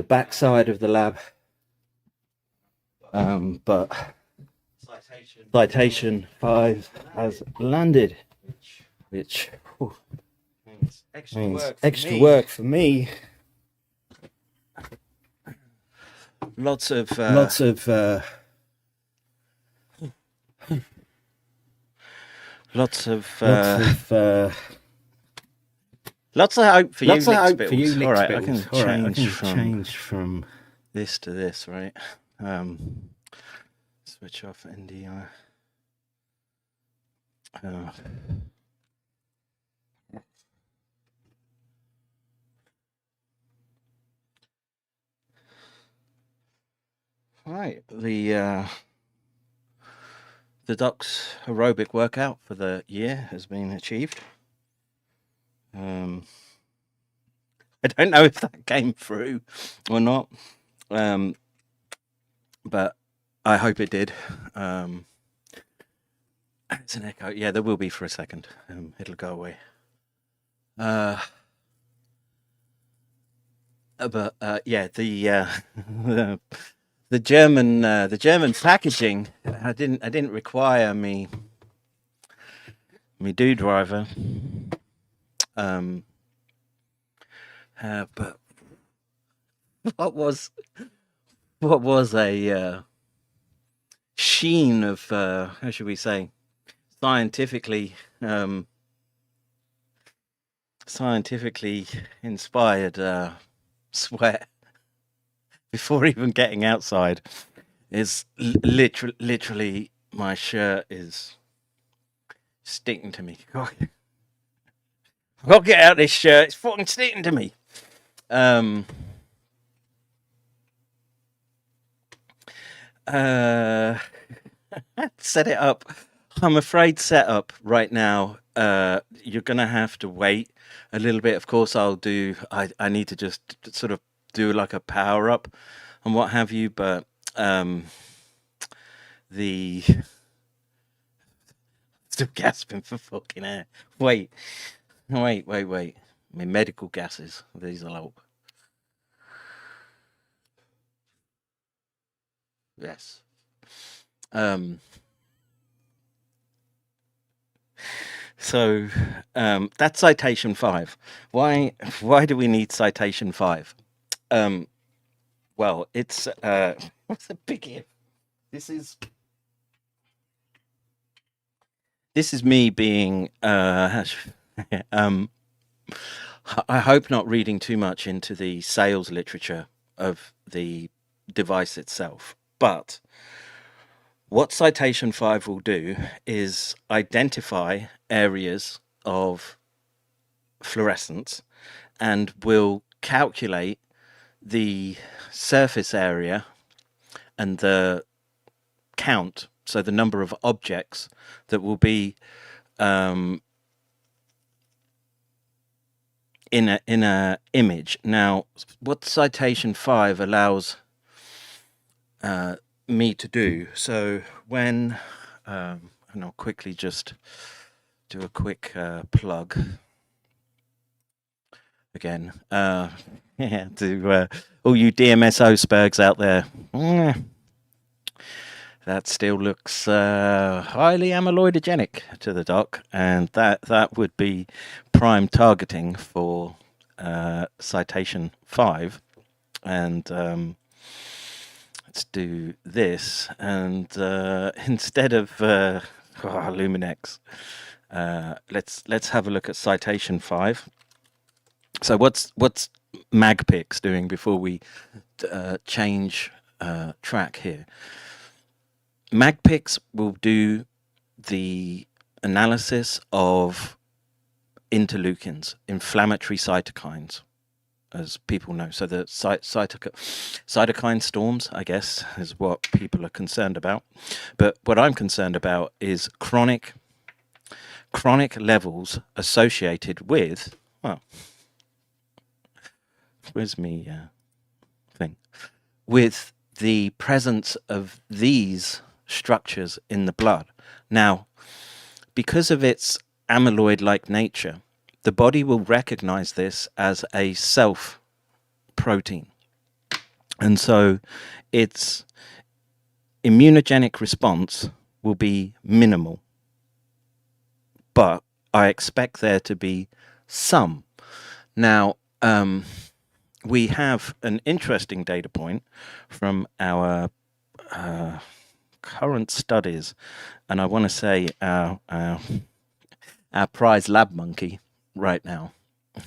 back side of the lab, but Citation 5 has landed, which means extra work for me. Lots of hope for you, Lickspills. All right, I can change from this to this, right? Switch off NDI. Right, the doc's aerobic workout for the year has been achieved. I don't know if that came through or not, but I hope it did. It's an echo. Yeah, there will be for a second. It'll go away. But yeah, the German packaging. I didn't require me do driver. But what was a sheen of how should we say, scientifically inspired sweat before even getting outside is literally my shirt is sticking to me. I've got to get out this shirt. It's fucking sticking to me. Set it up. I'm afraid set up right now. You're gonna have to wait a little bit. Of course, I need to just sort of do like a power up and what have you, but still gasping for fucking air. Wait. I mean, medical gases. These will help. Yes. So that's citation 5. Why do we need citation 5? Well, it's what's the big if? This is me being I hope not reading too much into the sales literature of the device itself, but what citation 5 will do is identify areas of fluorescence and will calculate the surface area and the count, so the number of objects that will be in a image. Now, what citation 5 allows me to do, so when and I'll quickly just do a quick plug again, yeah, to all you DMSO spurgs out there. That still looks highly amyloidogenic to the doc, and that would be prime targeting for citation 5. And let's do this, and instead of Luminex, let's have a look at citation 5. So what's Magpix doing before we change track here? Magpix will do the analysis of interleukins, inflammatory cytokines, as people know. So the cytokine storms, I guess, is what people are concerned about. But what I'm concerned about is chronic levels associated with, well, where's me thing? With the presence of these structures in the blood. Now, because of its amyloid-like nature, the body will recognize this as a self protein. And so its immunogenic response will be minimal. But I expect there to be some. Now, we have an interesting data point from our current studies, and I want to say our prize lab monkey right now.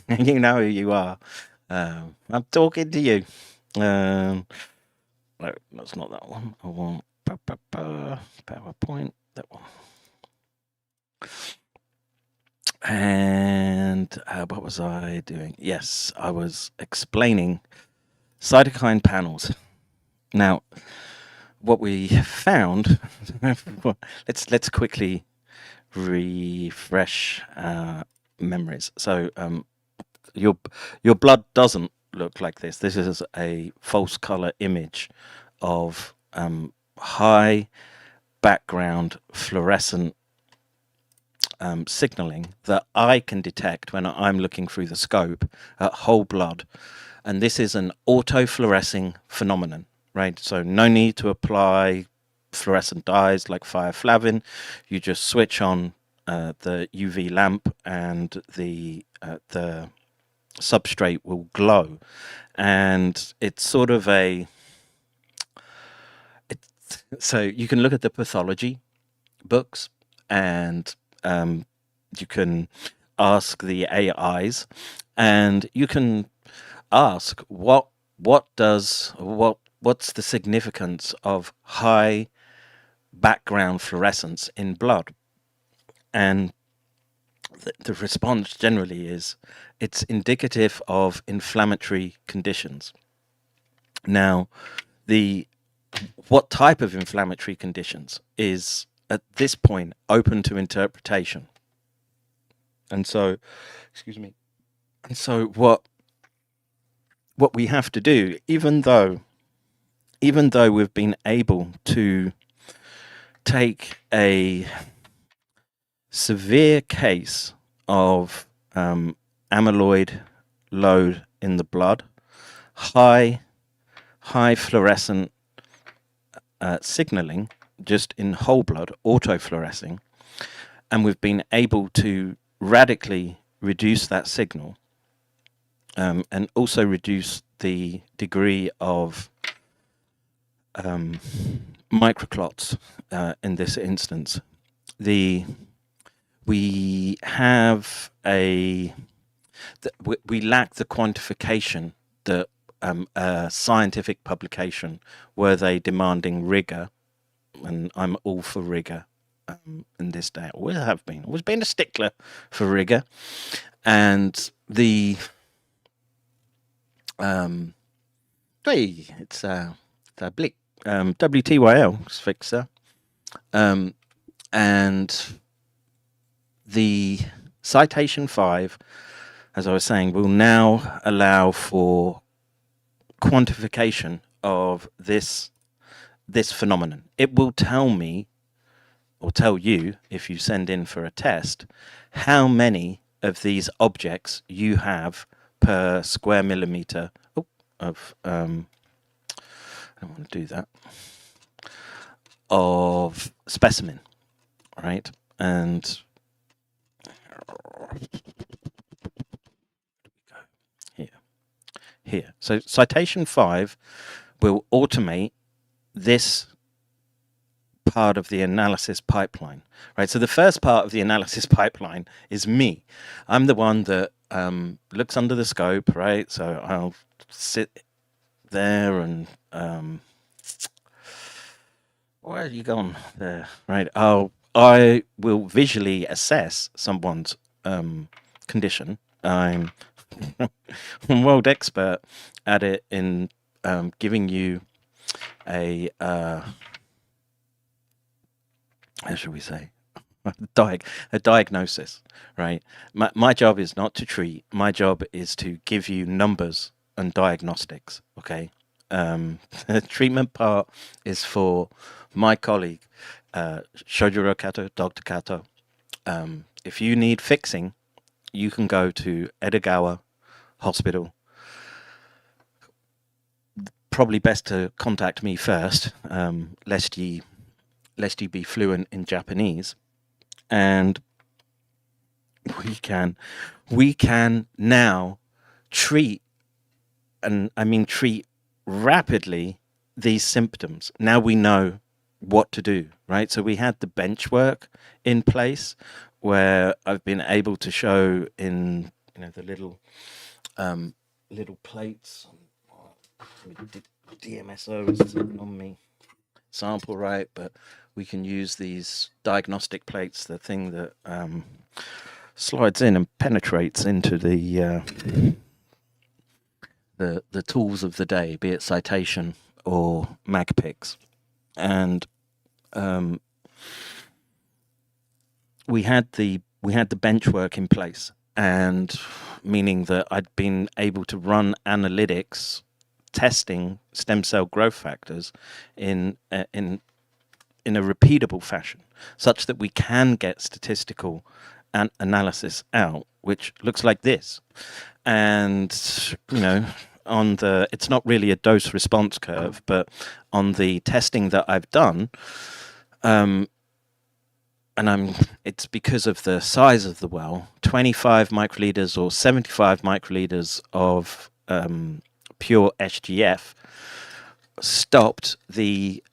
You know who you are. I'm talking to you. No, that's not that one. I want PowerPoint, that one. And what was I doing? Yes, I was explaining cytokine panels. Now, what we found, let's quickly refresh memories. So your blood doesn't look like this. This is a false color image of high background fluorescent signaling that I can detect when I'm looking through the scope at whole blood. And this is an autofluorescing phenomenon, right? So no need to apply fluorescent dyes like thioflavin. You just switch on the UV lamp and the substrate will glow. And it's sort of so you can look at the pathology books, and you can ask the AIs, and you can ask what's the significance of high background fluorescence in blood, and the response generally is it's indicative of inflammatory conditions. Now, what type of inflammatory conditions is at this point open to interpretation. And so, excuse me. And so what we have to do, even though we've been able to take a severe case of amyloid load in the blood, high fluorescent signaling just in whole blood, autofluorescing, and we've been able to radically reduce that signal, and also reduce the degree of microclots in this instance. We lack the quantification that a scientific publication, were they demanding rigor, and I'm all for rigor in this day. I always have been. Always been a stickler for rigor. And it's a blick, WTYL fixer. And the citation 5, as I was saying, will now allow for quantification of this phenomenon. It will tell me, or tell you, if you send in for a test, how many of these objects you have per square millimeter of I don't want to do that, of specimen, right? And here. So citation 5 will automate this part of the analysis pipeline, right? So the first part of the analysis pipeline is me. I'm the one that looks under the scope, right? So I'll sit there and where are you gone there, right? I will visually assess someone's condition. I'm a world expert at it in giving you a how should we say, a diagnosis, right? My job is not to treat. My job is to give you numbers and diagnostics, okay? The treatment part is for my colleague, Shojiro Kato, Dr. Kato. If you need fixing, you can go to Edogawa Hospital. Probably best to contact me first, lest ye be fluent in Japanese. And we can now treat, and I mean treat rapidly, these symptoms. Now we know what to do, right? So we had the bench work in place where I've been able to show in, the little plates. DMSO is sitting on me sample, right? But we can use these diagnostic plates, the thing that slides in and penetrates into the tools of the day, be it citation or MagPix. And we had the bench work in place, and meaning that I'd been able to run analytics testing stem cell growth factors in a repeatable fashion, such that we can get statistical analysis out, which looks like this. And on the, it's not really a dose response curve, but on the testing that I've done, it's because of the size of the well, 25 microliters or 75 microliters of pure SGF stopped the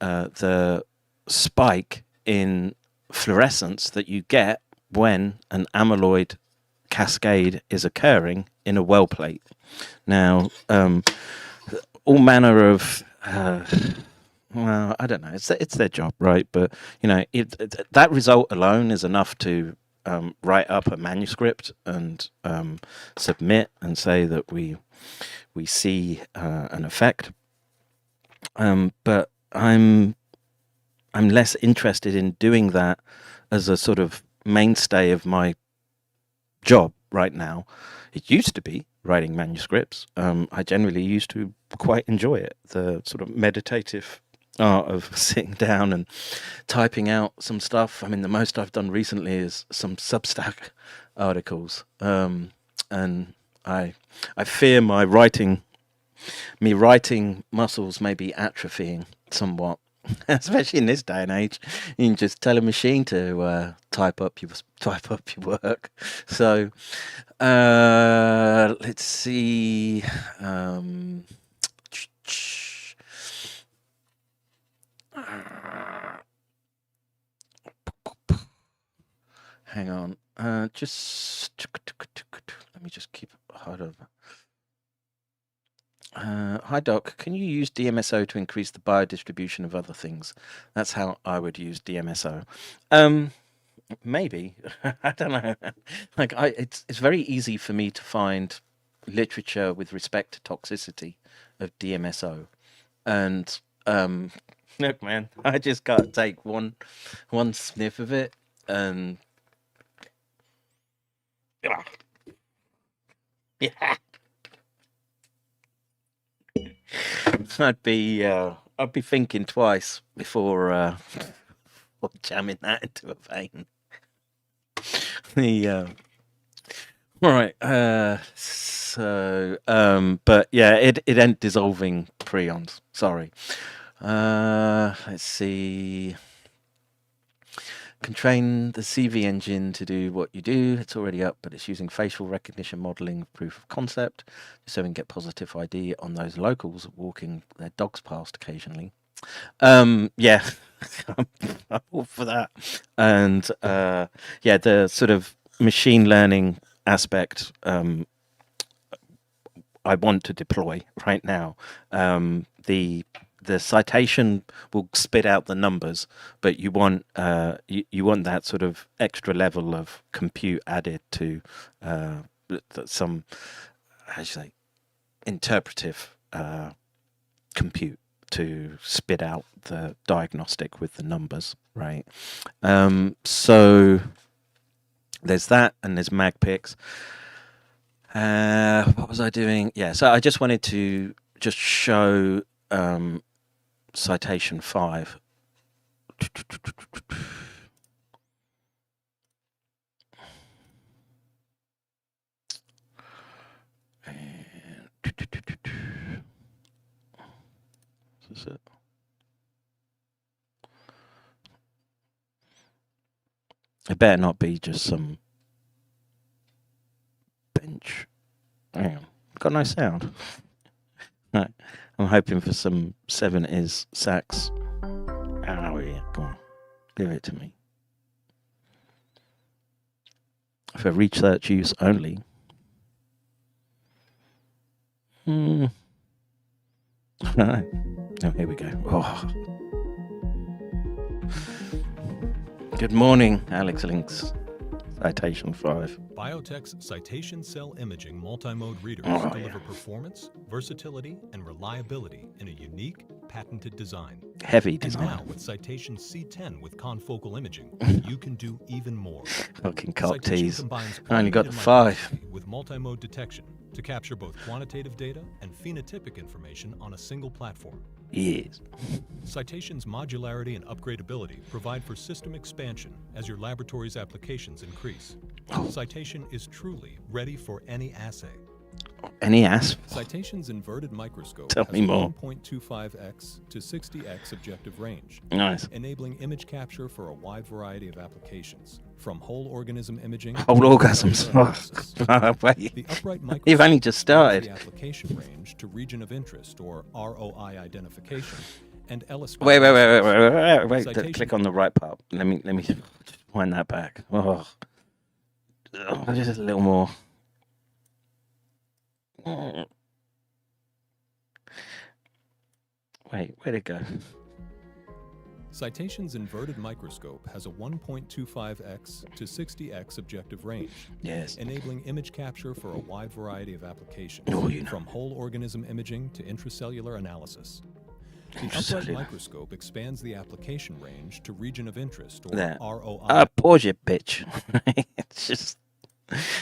spike in fluorescence that you get when an amyloid cascade is occurring in a well plate. Now, all manner of well, I don't know. It's their job, right? But that result alone is enough to write up a manuscript and submit and say that we see an effect. But I'm less interested in doing that as a sort of mainstay of my job right now. It used to be writing manuscripts. I generally used to quite enjoy it, the sort of meditative art of sitting down and typing out some stuff. I mean, the most I've done recently is some Substack articles, and I fear my writing muscles may be atrophying somewhat, especially in this day and age. You can just tell a machine to type up your work. So let's see. Hang on. Just let me just keep hold of. Hi Doc, can you use DMSO to increase the biodistribution of other things? That's how I would use DMSO. Maybe. I don't know. Like it's very easy for me to find literature with respect to toxicity of DMSO. And look, man, I just gotta take one sniff of it and yeah. I'd be thinking twice before jamming that into a vein. Right. But yeah, it ain't dissolving prions. Sorry. Let's see. Can train the CV engine to do what you do. It's already up, but it's using facial recognition modeling proof of concept, so we can get positive ID on those locals walking their dogs past occasionally. Yeah, I'm all for that. And yeah, the sort of machine learning aspect I want to deploy right now. The citation will spit out the numbers, but you want you want that sort of extra level of compute added to some, how do you say, interpretive compute to spit out the diagnostic with the numbers, right? So there's that, and there's MagPix. What was I doing? Yeah, so I just wanted to just show citation 5. Is this it? It better not be just some Hang on. Got no sound. Right. I'm hoping for some 70s sax. Oh, yeah. Come on. Give it to me. For research use only. Oh, here we go. Oh. Good morning, Alex Links. Citation 5. Biotech's citation cell imaging multimode readers deliver performance, versatility, and reliability in a unique, patented design. Heavy design. And now, with Citation C10 with confocal imaging, you can do even more. Fucking cock tease. I only got the 5. With multimode detection to capture both quantitative data and phenotypic information on a single platform. Yes. Citation's modularity and upgradability provide for system expansion as your laboratory's applications increase. Citation is truly ready for any assay. Any ass? Citation's inverted microscope Tell me more. 1.25x to 60x objective range, Nice. enabling image capture for a wide variety of applications, from whole organism imaging Whole to orgasms. analysis. Wait. The upright You've only microscope just expands started. the application range to region of interest or ROI identification, and Ellis. Wait. Click on the right part. Let me wind that back. Oh, just a little more. Wait, where'd it go? Citation's inverted microscope has a 1.25x to 60x objective range, Yes. enabling image capture for a wide variety of applications, Oh, you know. from whole organism imaging to intracellular analysis. The upright Intracellular. microscope expands the application range to region of interest, or There. ROI. Pause you, bitch. It's just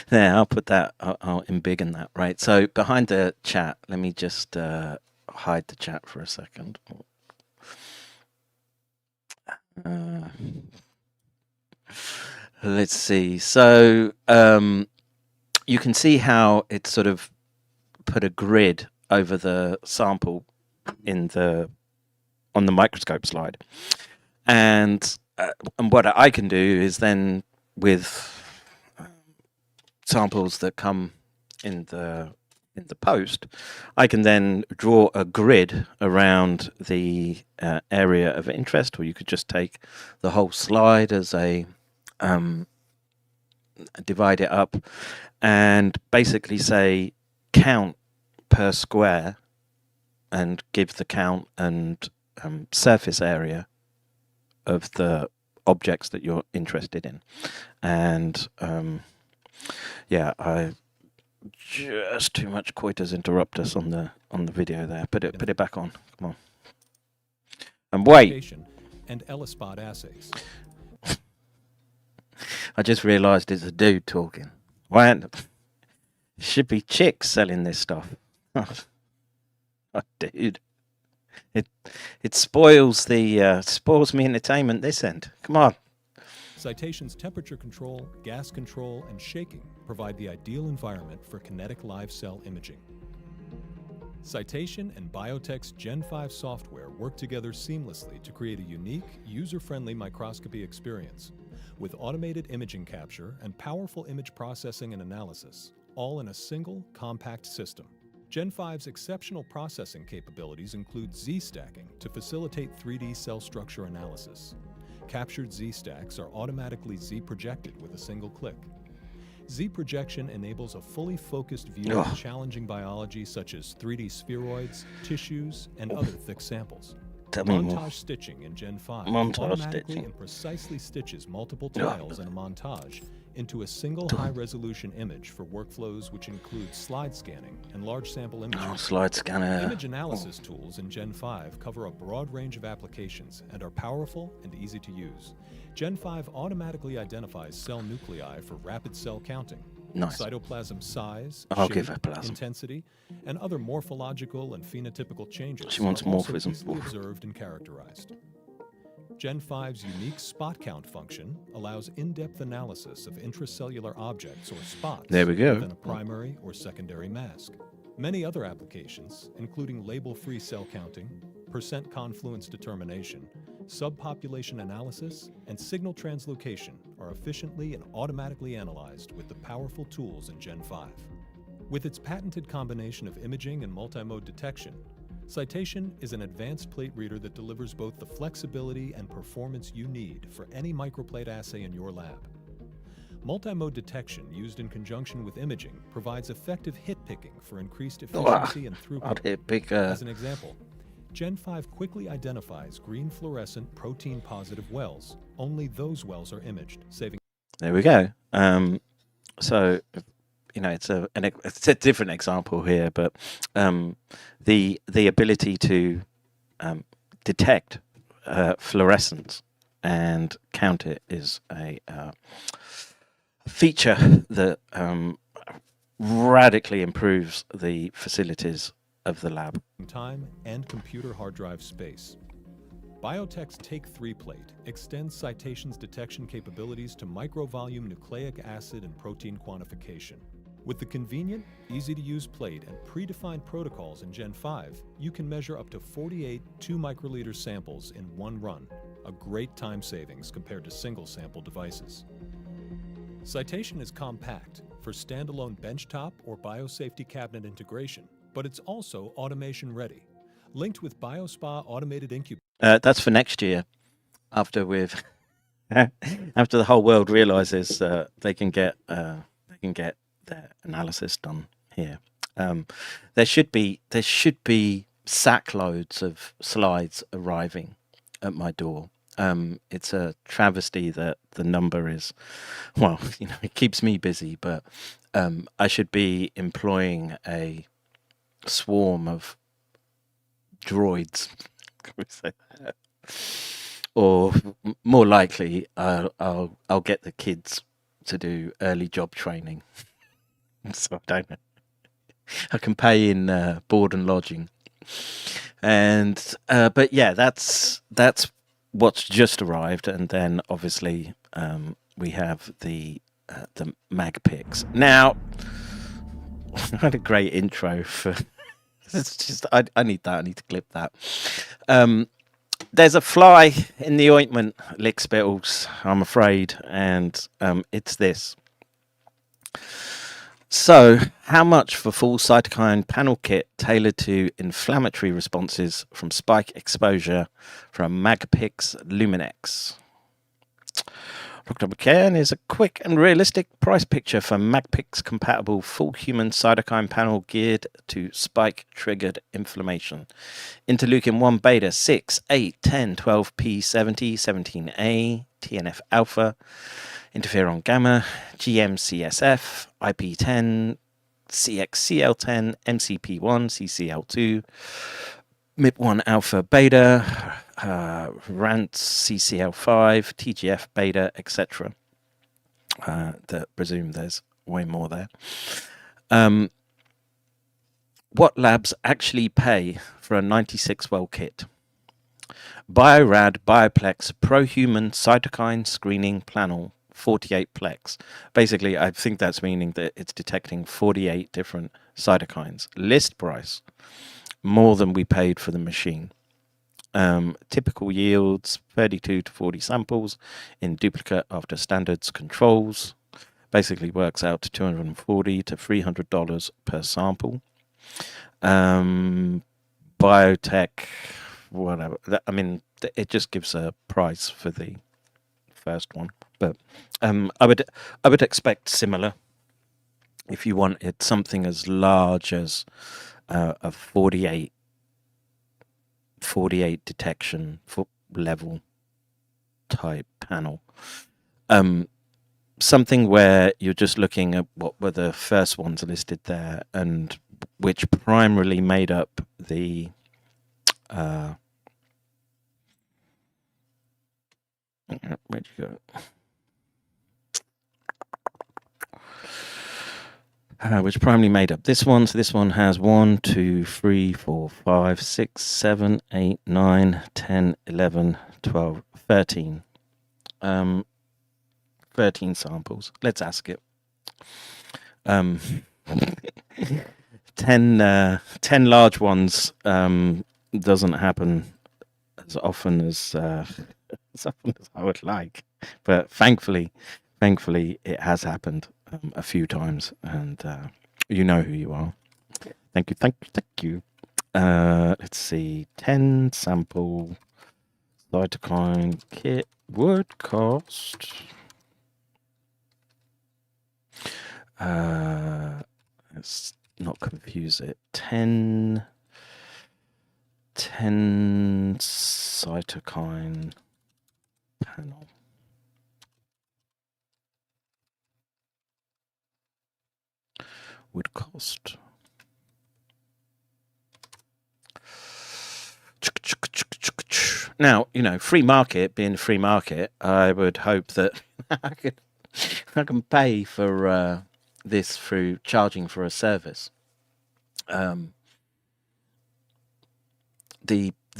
there. I'll put that. I'll embiggen that. Right. So behind the chat, let me just hide the chat for a second. Let's see. So you can see how it sort of put a grid over the sample on the microscope slide, and what I can do is then with samples that come in the post, I can then draw a grid around the area of interest, or you could just take the whole slide as a divide it up and basically say count per square and give the count and surface area of the objects that you're interested in. And yeah, I just too much coitus interruptus on the video there. Put it back on. Come on. And wait. And ELISpot assays. I just realised it's a dude talking. Why? It should be chicks selling this stuff. Oh, dude. It spoils spoils me entertainment this end. Come on. Citation's temperature control, gas control, and shaking provide the ideal environment for kinetic live cell imaging. Citation and Biotech's Gen 5 software work together seamlessly to create a unique, user-friendly microscopy experience, with automated imaging capture and powerful image processing and analysis, all in a single, compact system. Gen 5's exceptional processing capabilities include Z-stacking to facilitate 3D cell structure analysis. Captured Z-stacks are automatically Z-projected with a single click. Z-projection enables a fully focused view of challenging biology such as 3D spheroids, tissues, and other thick samples. Montage stitching in Gen 5 automatically and precisely stitches multiple tiles in a montage into a single high-resolution image for workflows which include slide scanning and large sample imaging. Slide scanner. Image analysis tools in Gen 5 cover a broad range of applications and are powerful and easy to use. Gen 5 automatically identifies cell nuclei for rapid cell counting. Nice. Cytoplasm size, Give her plasm. intensity, and other morphological and phenotypical changes She wants are also morphism. easily observed and characterized. Gen 5's unique spot count function allows in-depth analysis of intracellular objects or spots There we go. within a primary or secondary mask. Many other applications, including label-free cell counting, percent confluence determination, subpopulation analysis, and signal translocation, are efficiently and automatically analyzed with the powerful tools in Gen 5. With its patented combination of imaging and multimode detection, Citation is an advanced plate reader that delivers both the flexibility and performance you need for any microplate assay in your lab. Multimode detection used in conjunction with imaging provides effective hit picking for increased efficiency and throughput. As an example, Gen 5 quickly identifies green fluorescent protein-positive wells. Only those wells are imaged, saving... There we go. So, you know, it's a different example here, but the ability to detect fluorescence and count it is a feature that radically improves the facilities of the lab. Time and computer hard drive space. Biotech's Take-3 plate extends Citation's detection capabilities to microvolume nucleic acid and protein quantification. With the convenient, easy-to-use plate and predefined protocols in Gen 5, you can measure up to 48 2-microliter samples in one run, a great time savings compared to single-sample devices. Citation is compact for standalone benchtop or biosafety cabinet integration, but it's also automation-ready. Linked with BioSpa automated incubator. That's for next year, after after the whole world realizes they can get their analysis done here. There should be sack loads of slides arriving at my door. It's a travesty that the number is, well, you know, it keeps me busy, but I should be employing a swarm of droids, or more likely, I'll get the kids to do early job training. So I don't know. I can pay in board and lodging, and but yeah, that's what's just arrived, and then obviously we have the mag picks. Now, I had a great intro for. It's just I need that. I need to clip that. There's a fly in the ointment, lick spittles, I'm afraid, and it's this. So, how much for full cytokine panel kit tailored to inflammatory responses from spike exposure from MagPix Luminex? Dr. McCairn is a quick and realistic price picture for MagPix compatible full human cytokine panel geared to spike triggered inflammation. Interleukin 1 beta 6, 8, 10, 12, P70, 17A, TNF alpha, interferon gamma, GM-CSF, IP10, CXCL10, MCP1, CCL2, MIP1 alpha beta, RANT, CCL5, TGF beta, etc. I presume there's way more there. What labs actually pay for a 96-well kit? Biorad Bioplex Prohuman Cytokine Screening Panel 48 plex. Basically, I think that's meaning that it's detecting 48 different cytokines. List price, more than we paid for the machine. Typical yields, 32 to 40 samples in duplicate after standards controls. Basically works out to $240 to $300 per sample. Biotech, whatever. I mean, it just gives a price for the first one. But I would expect similar. If you wanted something as large as a 48 detection level type panel, something where you're just looking at what were the first ones listed there and which primarily made up the where'd you go? Which primarily made up this one. So this one has 1, 2, 3, 4, 5, 6, 7, 8, 9, 10, 11, 12, 13. 13 samples. Let's ask it. 10 large ones doesn't happen as often as I would like, but thankfully it has happened a few times, and You know who you are. Thank you, thank you, thank you. Let's see. 10 sample cytokine kit would cost. Let's not confuse it. 10 cytokine panel. Would cost. Now, free market, being a free market, I would hope that I can pay for this through charging for a service. The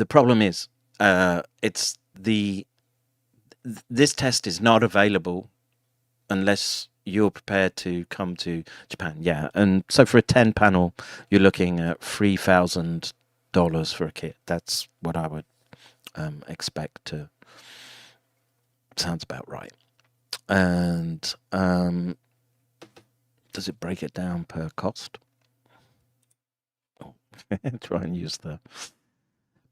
problem is, this test is not available unless you're prepared to come to Japan. Yeah, and so for a 10 panel, you're looking at $3,000 for a kit. That's what I would expect to. Sounds about right. And does it break it down per cost? Oh, try and use the.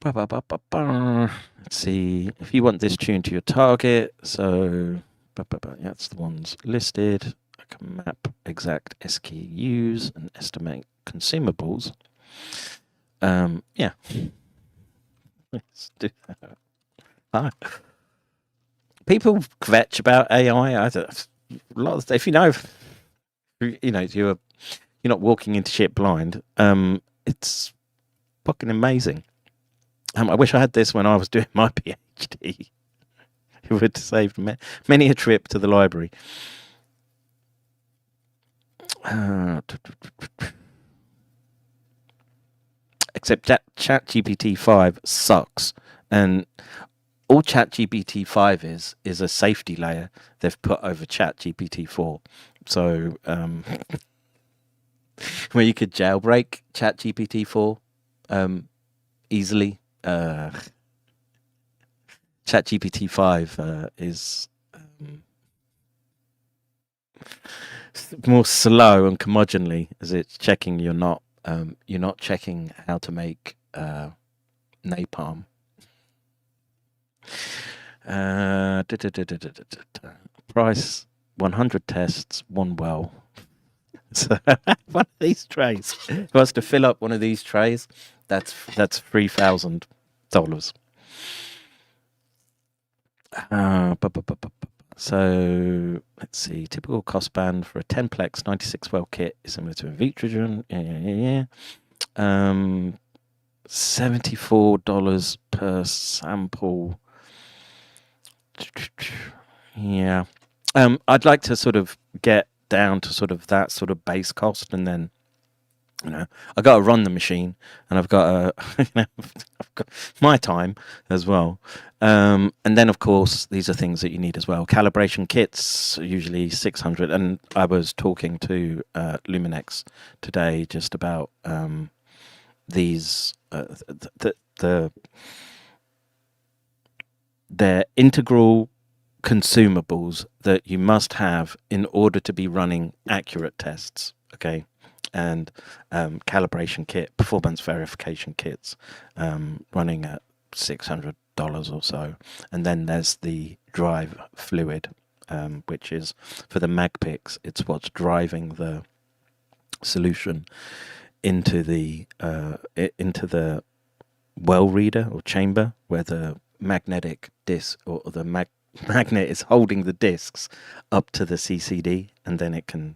Let's see. If you want this tuned to your target, so that's the ones listed. I can map exact SKUs and estimate consumables. Yeah. Let's do that. Hi. People kvetch about AI. If you're not walking into shit blind. It's fucking amazing. I wish I had this when I was doing my PhD. It would have saved many a trip to the library. Except ChatGPT 5 sucks, and all ChatGPT 5 is a safety layer they've put over ChatGPT 4. So where you could jailbreak ChatGPT 4 easily. ChatGPT 5 is more slow and curmudgeonly, as it's checking you're not checking how to make napalm. Price 100 tests, 1 well. So one of these trays. If I was to fill up one of these trays, that's $3,000. So let's see. Typical cost band for a 10-plex 96 well kit is similar to a Vitrogen. Yeah. $74 per sample. Yeah. I'd like to sort of get down to sort of that sort of base cost, and then I got to run the machine, and I've got I've got my time as well. And then of course these are things that you need as well. Calibration kits are usually $600, and I was talking to Luminex today just about these they're integral consumables that you must have in order to be running accurate tests. Okay. And calibration kit, performance verification kits, running at $600 or so. And then there's the drive fluid, which is for the MagPix. It's what's driving the solution into the well reader or chamber, where the magnetic disc or the magnet is holding the discs up to the CCD, and then it can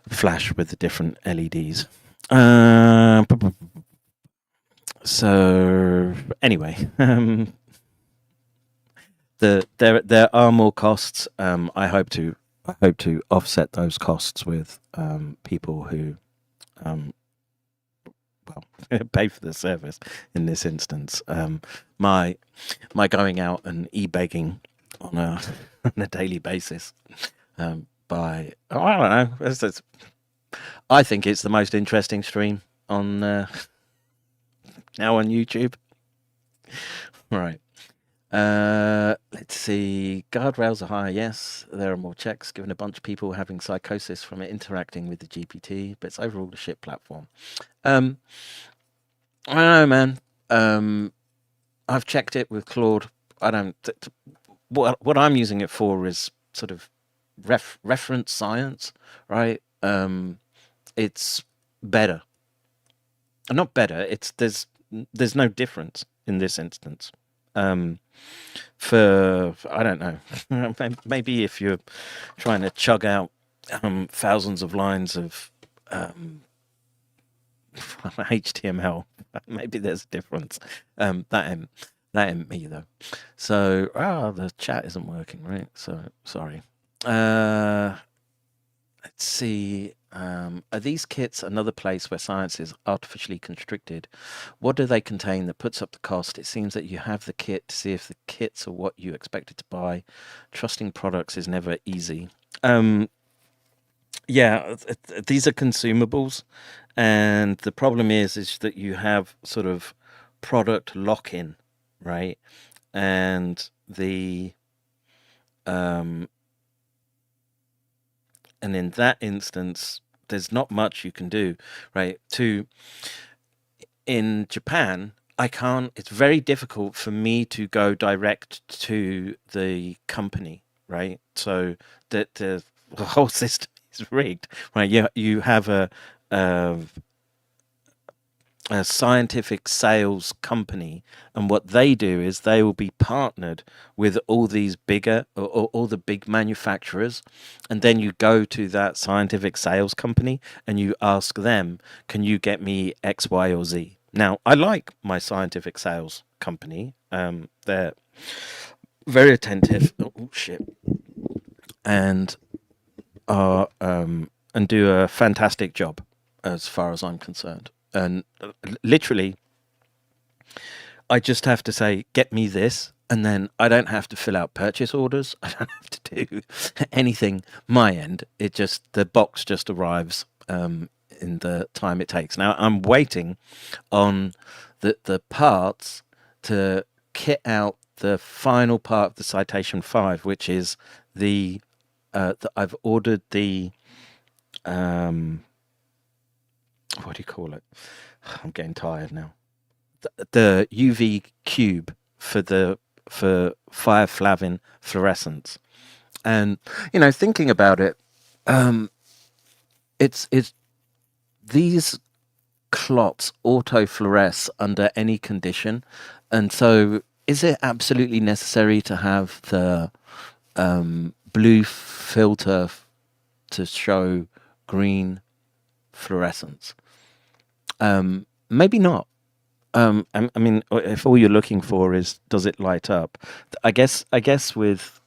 flash with the different LEDs. So anyway, there are more costs. I hope to offset those costs with people who pay for the service. In this instance, my going out and e-begging on a daily basis. I don't know. I think it's the most interesting stream on now on YouTube. Right. Let's see. Guardrails are higher. Yes, there are more checks given a bunch of people having psychosis from it interacting with the GPT, but it's overall a shit platform. I don't know, man. I've checked it with Claude. I don't. What I'm using it for is sort of reference science, right? It's better. Not better. It's there's no difference in this instance. For I don't know, maybe if you're trying to chug out thousands of lines of HTML, maybe there's a difference. That ain't me though. So the chat isn't working, right? So sorry. Let's see. Are these kits another place where science is artificially constricted? What do they contain that puts up the cost? It seems that you have the kit to see if the kits are what you expected to buy. Trusting products is never easy. Yeah, these are consumables, and the problem is that you have sort of product lock-in, right? And and in that instance, there's not much you can do, right? In Japan, I can't. It's very difficult for me to go direct to the company, right? So the whole system is rigged, right? You have a scientific sales company, and what they do is they will be partnered with all these bigger or all the big manufacturers, and then you go to that scientific sales company and you ask them, can you get me X, Y, or Z? Now, I like my scientific sales company. They're very attentive. Oh shit. And are and do a fantastic job as far as I'm concerned. And literally, I just have to say, get me this, and then I don't have to fill out purchase orders. I don't have to do anything my end. The box just arrives in the time it takes. Now, I'm waiting on the parts to kit out the final part of the Citation 5, which is I've ordered the what do you call it? I'm getting tired now. The UV cube for fireflavin fluorescence, and thinking about it, it's these clots autofluoresce under any condition, and so is it absolutely necessary to have the blue filter to show green fluorescence? Maybe not. I mean, if all you're looking for is does it light up, I guess with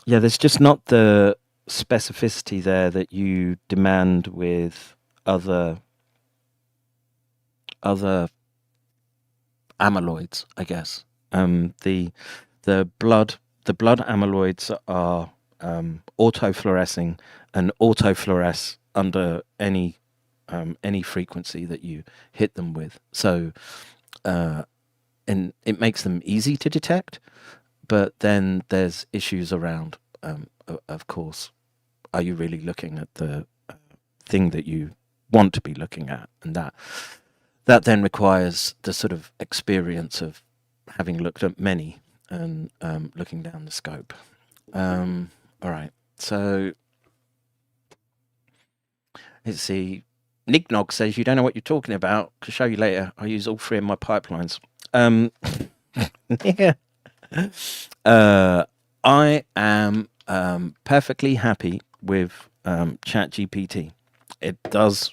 there's just not the specificity there that you demand with other amyloids, I guess. The blood amyloids are autofluorescing and autofluoresce under any frequency that you hit them with. So, and it makes them easy to detect, but then there's issues around, of course, are you really looking at the thing that you want to be looking at? And that then requires the sort of experience of having looked at many and looking down the scope. All right, so let's see. Nignog says, you don't know what you're talking about. I'll show you later. I use all three in my pipelines. Yeah. I am perfectly happy with ChatGPT. It does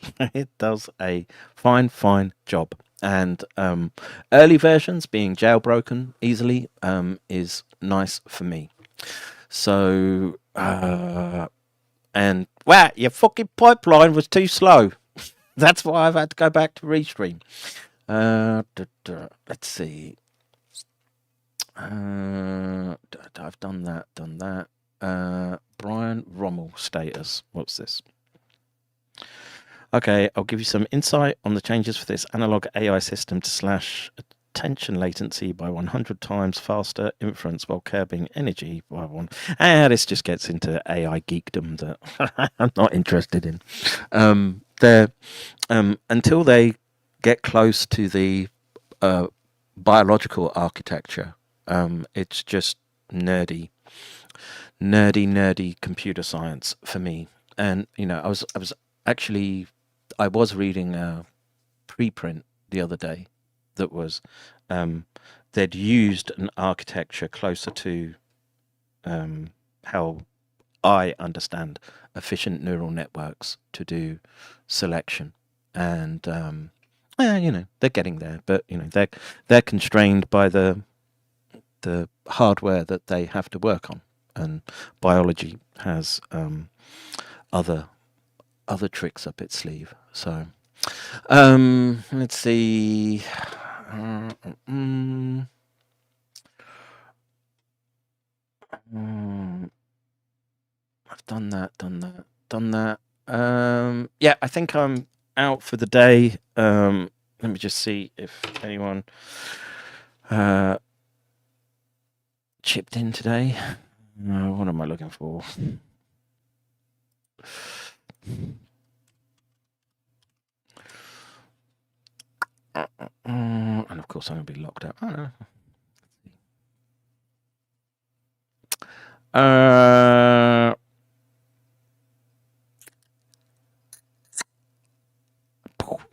a fine job. And early versions being jailbroken easily is nice for me. So, and wow, your fucking pipeline was too slow. That's why I've had to go back to Restream. Let's see. I've done that. Brian Rommel status. What's this? Okay, I'll give you some insight on the changes for this analog AI system to attention latency by 100 times faster inference while curbing energy by 1. And this just gets into AI geekdom that I'm not interested in. Until they get close to the biological architecture, it's just nerdy computer science for me. And I was reading a preprint the other day that was they'd used an architecture closer to how I understand efficient neural networks to do selection, and they're getting there, but they're constrained by the hardware that they have to work on, and biology has other tricks up its sleeve. So let's see. I've done that. Yeah, I think I'm out for the day. Let me just see if anyone chipped in today. What am I looking for? And of course I'm going to be locked out. Oh, no.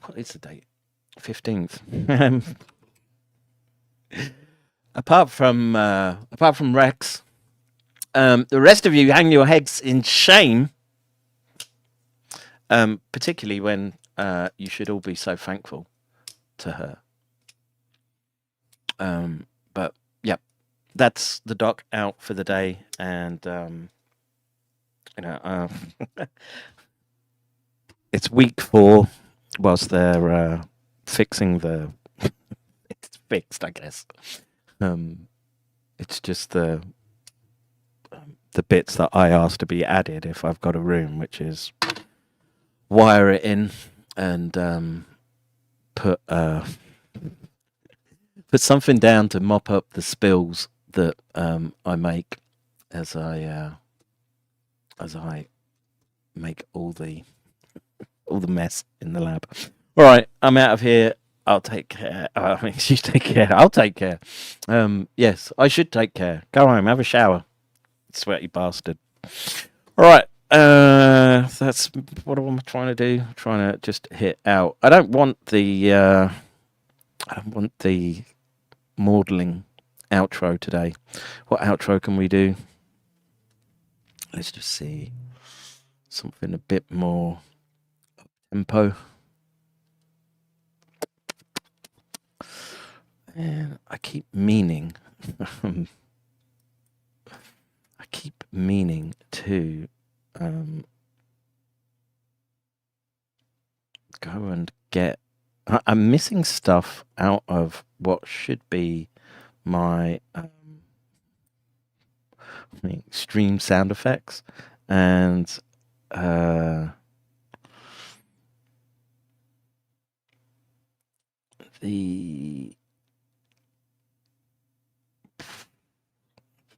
What is the date? 15th. Apart from Rex, the rest of you hang your heads in shame. Particularly when you should all be so thankful to her. But yeah, that's the doc out for the day, and it's week 4 whilst they're fixing the it's fixed, I guess. It's just the bits that I asked to be added if I've got a room, which is wire it in and put something down to mop up the spills that I make as I make all the mess in the lab. All right, I'm out of here. I'll take care. I mean, you take care. I'll take care. Yes, I should take care. Go home, have a shower, sweaty bastard. All right. That's what I'm trying to do. I'm trying to just hit out. I don't want the maudling outro today. What outro can we do? Let's just see something a bit more tempo. And I keep meaning to go and get. I'm missing stuff out of what should be my stream sound effects, and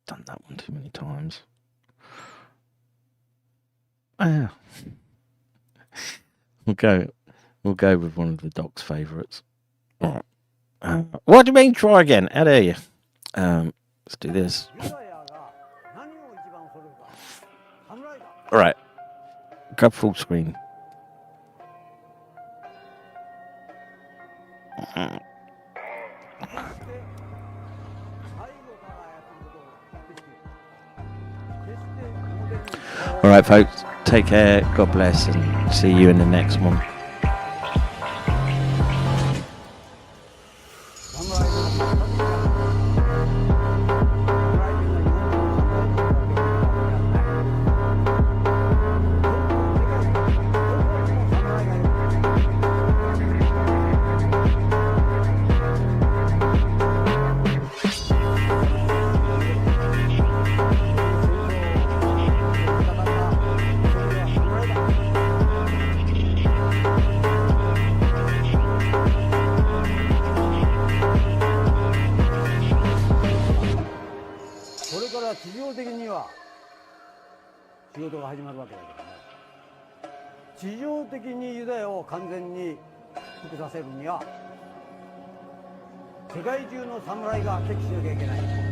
done that one too many times. We'll go with one of the doc's favourites. All right. What do you mean try again? How dare you? Let's do this. All right. Go full screen. All right, folks. Take care. God bless, and see you in the next one. これから地上的には仕事が始まるわけだけども、地上的にユダヤを完全に服させるには世界中の侍が決起しなきゃいけない。